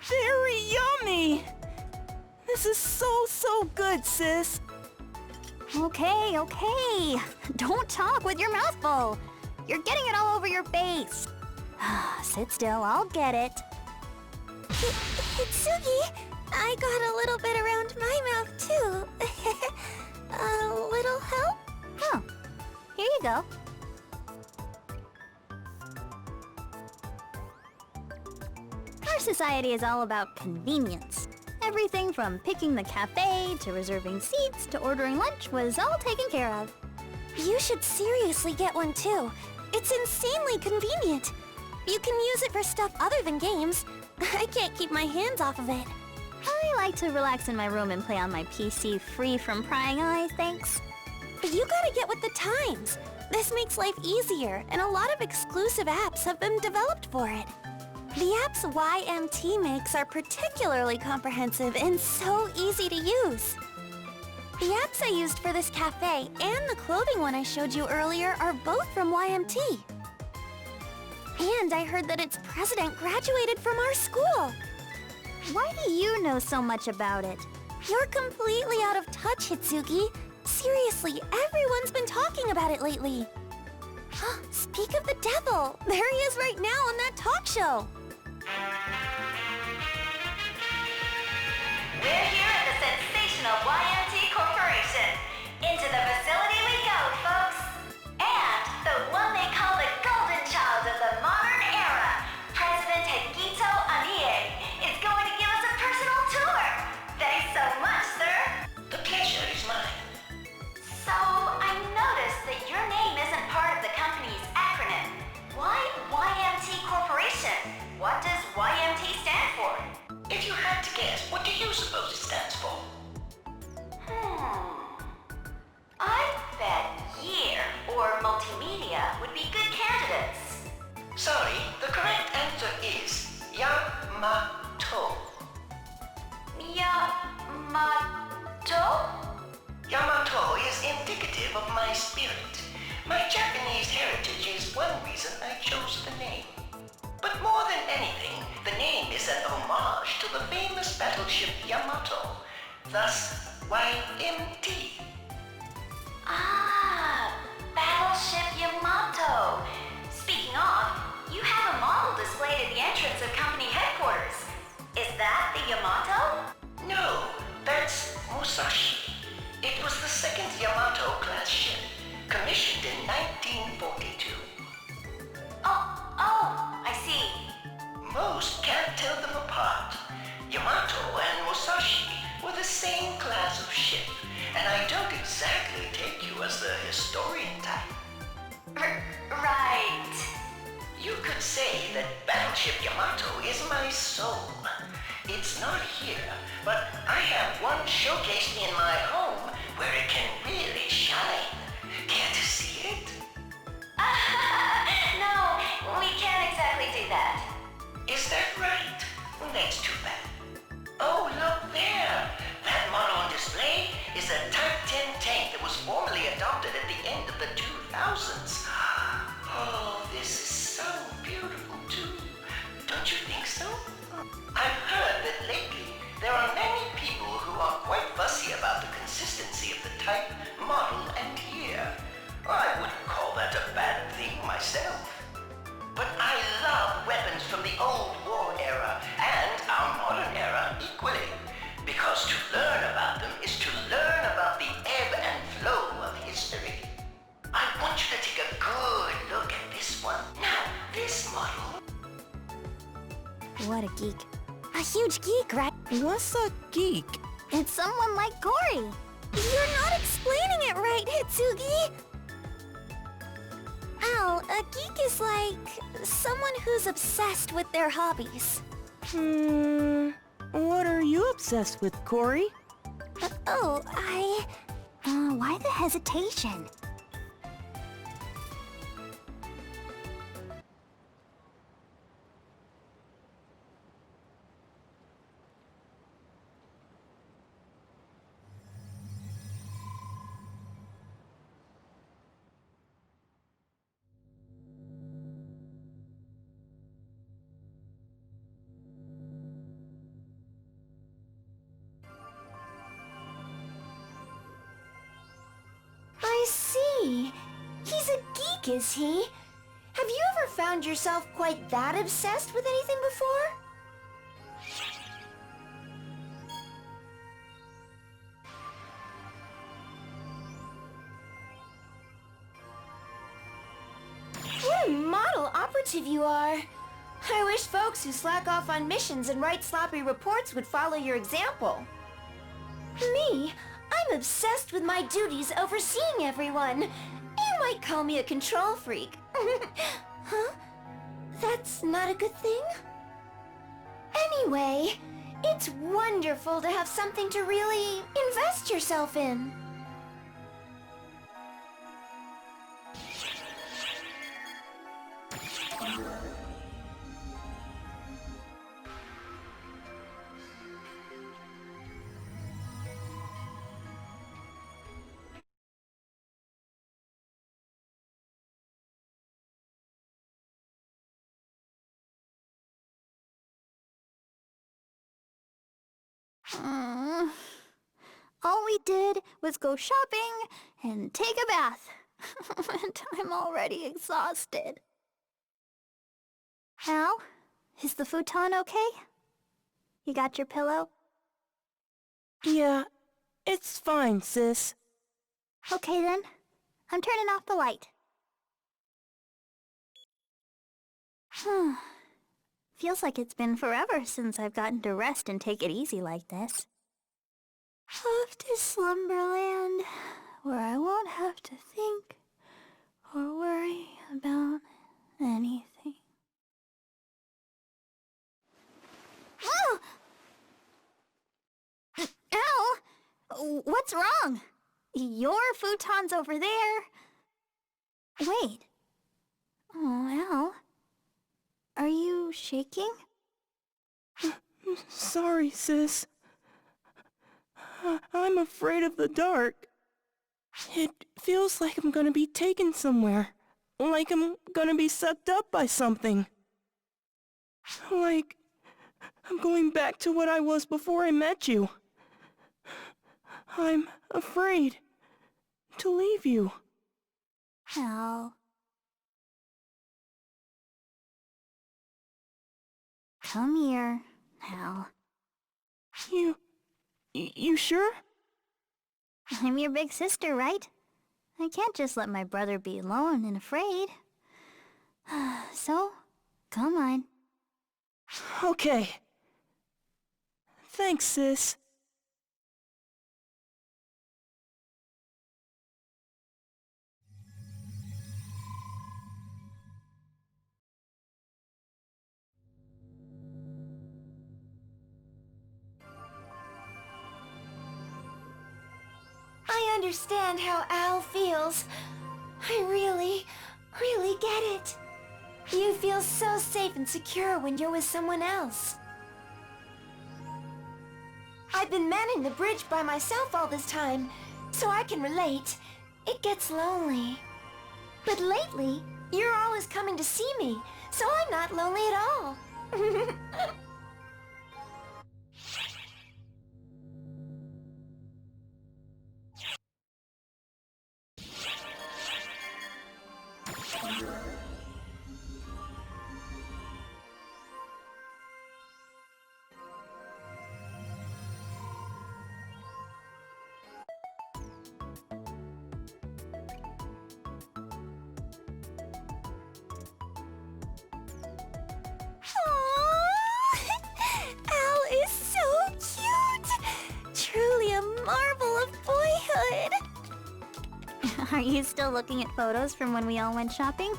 Very yummy! This is so good, sis. Okay, okay. Don't talk with your mouth full. You're getting it all over your face. Sit still, I'll get it. Hitsugi, I got a little bit around my mouth too. A little help? Oh, here you go. Our society is all about convenience. Everything from picking the cafe, to reserving seats, to ordering lunch was all taken care of. You should seriously get one too. It's insanely convenient. You can use it for stuff other than games. I can't keep my hands off of it. I like to relax in my room and play on my PC free from prying eyes, thanks. But you gotta get with the times. This makes life easier, and a lot of exclusive apps have been developed for it. The apps YMT makes are particularly comprehensive and so easy to use. The apps I used for this cafe and the clothing one I showed you earlier are both from YMT. And I heard that its president graduated from our school. Why do you know so much about it? You're completely out of touch, Hitsugi. Seriously, everyone's been talking about it lately. Speak of the devil, there he is right now on that talk show. We're here at the sensational YMT Corporation. Into the facility we go, folks. And the one they call the golden child of the modern era, President Higito Anie, is going to give us a personal tour. Thanks so much, sir. The pleasure is mine. So, I noticed that your name isn't part of the company's acronym. Why YMT Corporation? What does YMT stand for? If you had to guess, what do you suppose it stands for? I bet year or multimedia would be good candidates. Sorry, the correct answer is Yamato. Yamato? Yamato is indicative of my spirit. My Japanese heritage is one reason I chose the name. But more than anything, the name is an homage to the famous battleship Yamato, thus YMT. Ah, Battleship Yamato. Speaking of, you have a model displayed at the entrance of company headquarters. Is that the Yamato? No, that's Musashi. It was the second Yamato-class ship, commissioned in 1942. Oh, I see. Most can't tell them apart. Yamato and Musashi were the same class of ship, and I don't exactly take you as the historian type. Right. You could say that Battleship Yamato is my soul. It's not here, but I have one showcased in my home where it can really shine. Care to see it? No, we can't exactly do that. Is that right? That's too bad. Oh, look there! That model on display is a Type 10 tank that was formally adopted at the end of the 2000s. Oh, this is so beautiful too. Don't you think so? I've heard that lately there are many people who are quite fussy about the consistency of the type What a geek. A huge geek, right? What's a geek? It's someone like Cory. You're not explaining it right, Hitsugi! Al, a geek is like someone who's obsessed with their hobbies. What are you obsessed with, Cory? Why the hesitation? I see. He's a geek, is he? Have you ever found yourself quite that obsessed with anything before? What a model operative you are. I wish folks who slack off on missions and write sloppy reports would follow your example. Me? I'm obsessed with my duties overseeing everyone. You might call me a control freak. Huh? That's not a good thing? Anyway, it's wonderful to have something to really invest yourself in. All we did was go shopping and take a bath. And I'm already exhausted. Al, is the futon okay? You got your pillow? Yeah, it's fine, sis. Okay then. I'm turning off the light. Feels like it's been forever since I've gotten to rest and take it easy like this. Off to Slumberland, where I won't have to think or worry about anything. Oh! Ow! What's wrong? Your futon's over there. Wait. Oh, Al. Are you shaking? Sorry, sis. I'm afraid of the dark. It feels like I'm gonna be taken somewhere. Like I'm gonna be sucked up by something. Like I'm going back to what I was before I met you. I'm afraid to leave you. Al. Come here, Al. You sure? I'm your big sister, right? I can't just let my brother be alone and afraid. So, come on. Okay. Thanks, sis. I understand how Al feels. I really get it. You feel so safe and secure when you're with someone else. I've been manning the bridge by myself all this time, so I can relate. It gets lonely. But lately, you're always coming to see me, so I'm not lonely at all. Are you still looking at photos from when we all went shopping?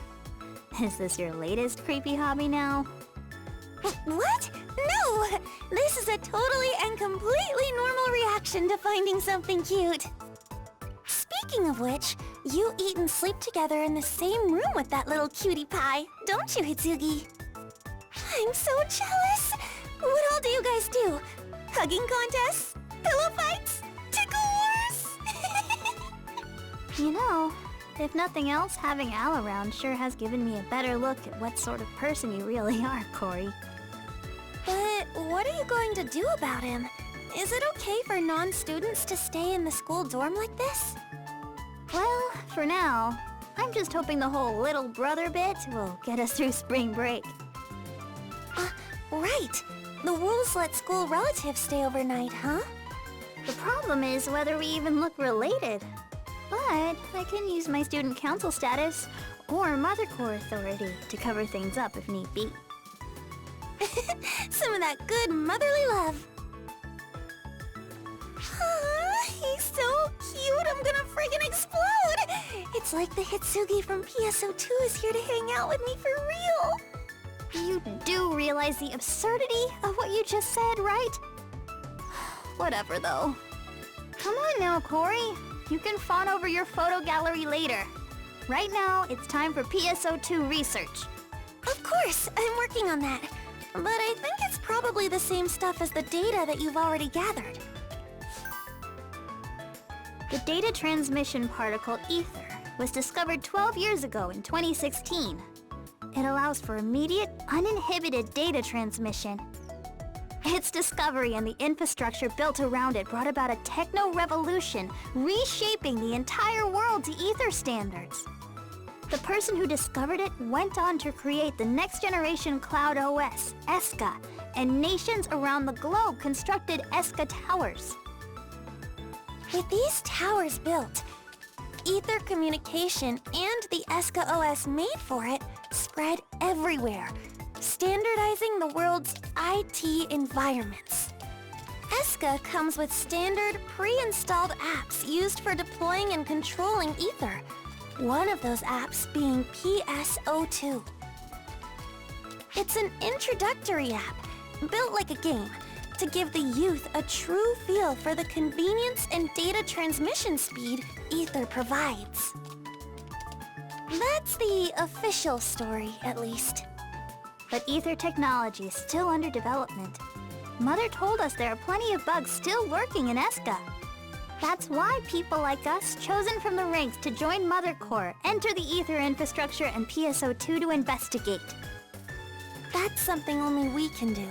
Is this your latest creepy hobby now? What? No! This is a totally and completely normal reaction to finding something cute. Speaking of which, you eat and sleep together in the same room with that little cutie pie, don't you, Hitsugi? I'm so jealous! What all do you guys do? Hugging contests? Pillow fights? Tickle wars? You know, if nothing else, having Al around sure has given me a better look at what sort of person you really are, Corey. But what are you going to do about him? Is it okay for non-students to stay in the school dorm like this? Well, for now, I'm just hoping the whole little brother bit will get us through spring break. Right. The rules let school relatives stay overnight, huh? The problem is whether we even look related. But I can use my student council status or Mother Corps authority to cover things up if need be. Some of that good motherly love. He's so cute, I'm gonna friggin' explode! It's like the Hitsugi from PSO2 is here to hang out with me for real. You do realize the absurdity of what you just said, right? Whatever, though. Come on now, Corey. You can fawn over your photo gallery later. Right now, it's time for PSO2 research. Of course, I'm working on that. But I think it's probably the same stuff as the data that you've already gathered. The data transmission particle ether was discovered 12 years ago in 2016. It allows for immediate, uninhibited data transmission. Its discovery and the infrastructure built around it brought about a techno-revolution, reshaping the entire world to ether standards. The person who discovered it went on to create the next-generation cloud OS, ESCA, and nations around the globe constructed ESCA towers. With these towers built, ether communication and the ESCA OS made for it spread everywhere, standardizing the world's IT environments. ESCA comes with standard, pre-installed apps used for deploying and controlling ether, one of those apps being PSO2. It's an introductory app, built like a game, to give the youth a true feel for the convenience and data transmission speed ether provides. That's the official story, at least. But ether technology is still under development. Mother told us there are plenty of bugs still working in ESCA. That's why people like us, chosen from the ranks to join Mother Corps, enter the ether infrastructure and PSO2 to investigate. That's something only we can do.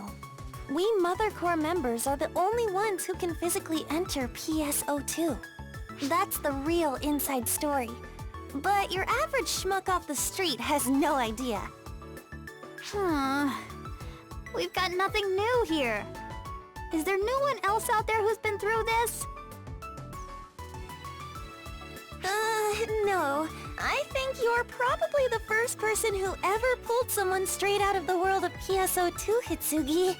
We Mother Corps members are the only ones who can physically enter PSO2. That's the real inside story. But your average schmuck off the street has no idea. We've got nothing new here. Is there no one else out there who's been through this? No. I think you're probably the first person who ever pulled someone straight out of the world of PSO2, Hitsugi.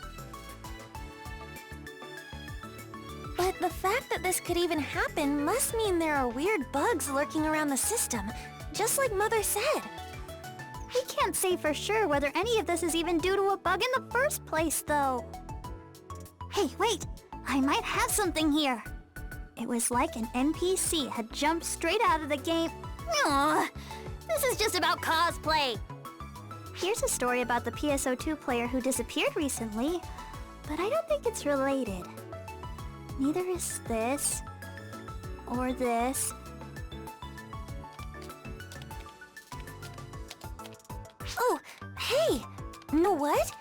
But the fact that this could even happen must mean there are weird bugs lurking around the system, just like Mother said. We can't say for sure whether any of this is even due to a bug in the first place, though. Hey, wait! I might have something here. It was like an NPC had jumped straight out of the game. Aw, this is just about cosplay. Here's a story about the PSO2 player who disappeared recently, but I don't think it's related. Neither is this, or this. Oh, hey! Know what?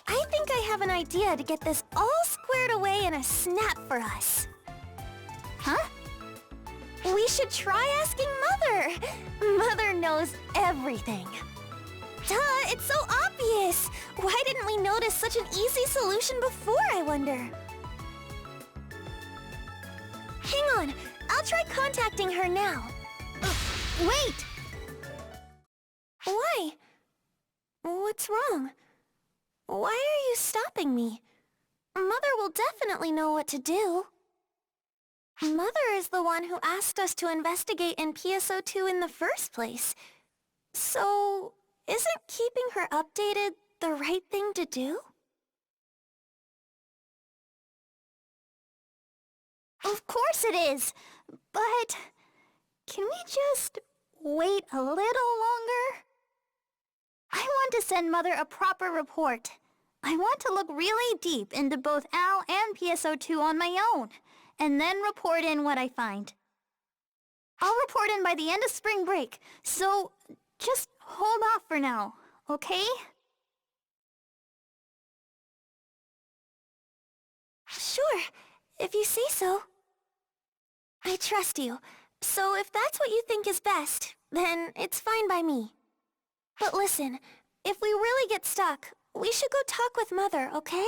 I think I have an idea to get this all squared away in a snap for us. Huh? We should try asking Mother! Mother knows everything. Duh, it's so obvious! Why didn't we notice such an easy solution before, I wonder? Hang on, I'll try contacting her now. Wait! Why? What's wrong? Why are you stopping me? Mother will definitely know what to do. Mother is the one who asked us to investigate in PSO2 in the first place. So, isn't keeping her updated the right thing to do? Of course it is! But can we just wait a little longer? I want to send Mother a proper report. I want to look really deep into both AL and PSO2 on my own, and then report in what I find. I'll report in by the end of spring break, so just hold off for now, okay? Sure, if you say so. I trust you, so if that's what you think is best, then it's fine by me. But listen, if we really get stuck, we should go talk with Mother, okay?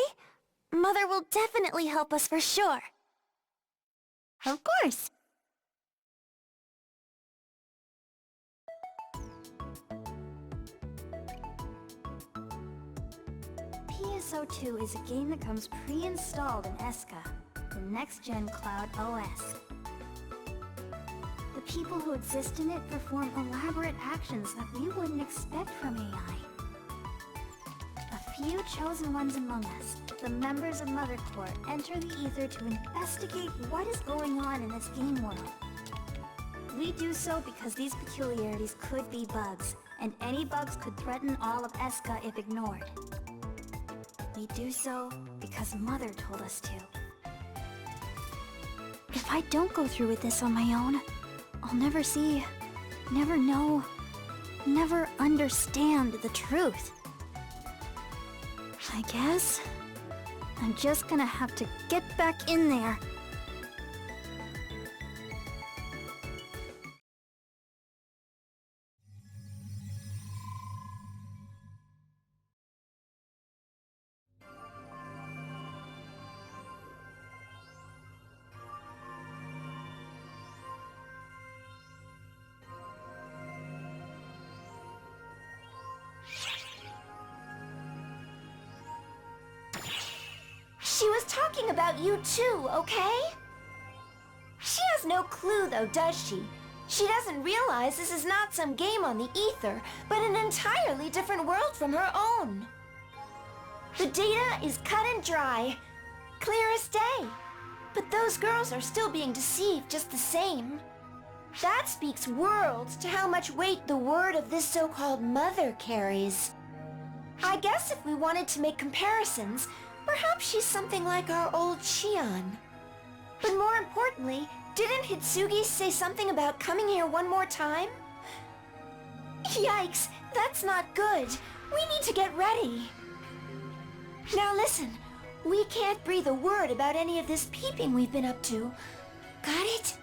Mother will definitely help us for sure. Of course. PSO2 is a game that comes pre-installed in ESCA, the next-gen cloud OS. The people who exist in it perform elaborate actions that we wouldn't expect from AI. A few chosen ones among us, the members of Mother Corps, enter the ether to investigate what is going on in this game world. We do so because these peculiarities could be bugs, and any bugs could threaten all of ESCA if ignored. We do so because Mother told us to. If I don't go through with this on my own, I'll never see, never know, never understand the truth. I guess I'm just gonna have to get back in there. She was talking about you too, okay? She has no clue though, does she? She doesn't realize this is not some game on the ether, but an entirely different world from her own. The data is cut and dry, clear as day. But those girls are still being deceived just the same. That speaks worlds to how much weight the word of this so-called Mother carries. I guess if we wanted to make comparisons, perhaps she's something like our old Shion. But more importantly, didn't Hitsugi say something about coming here one more time? Yikes, that's not good. We need to get ready. Now listen, we can't breathe a word about any of this peeping we've been up to. Got it?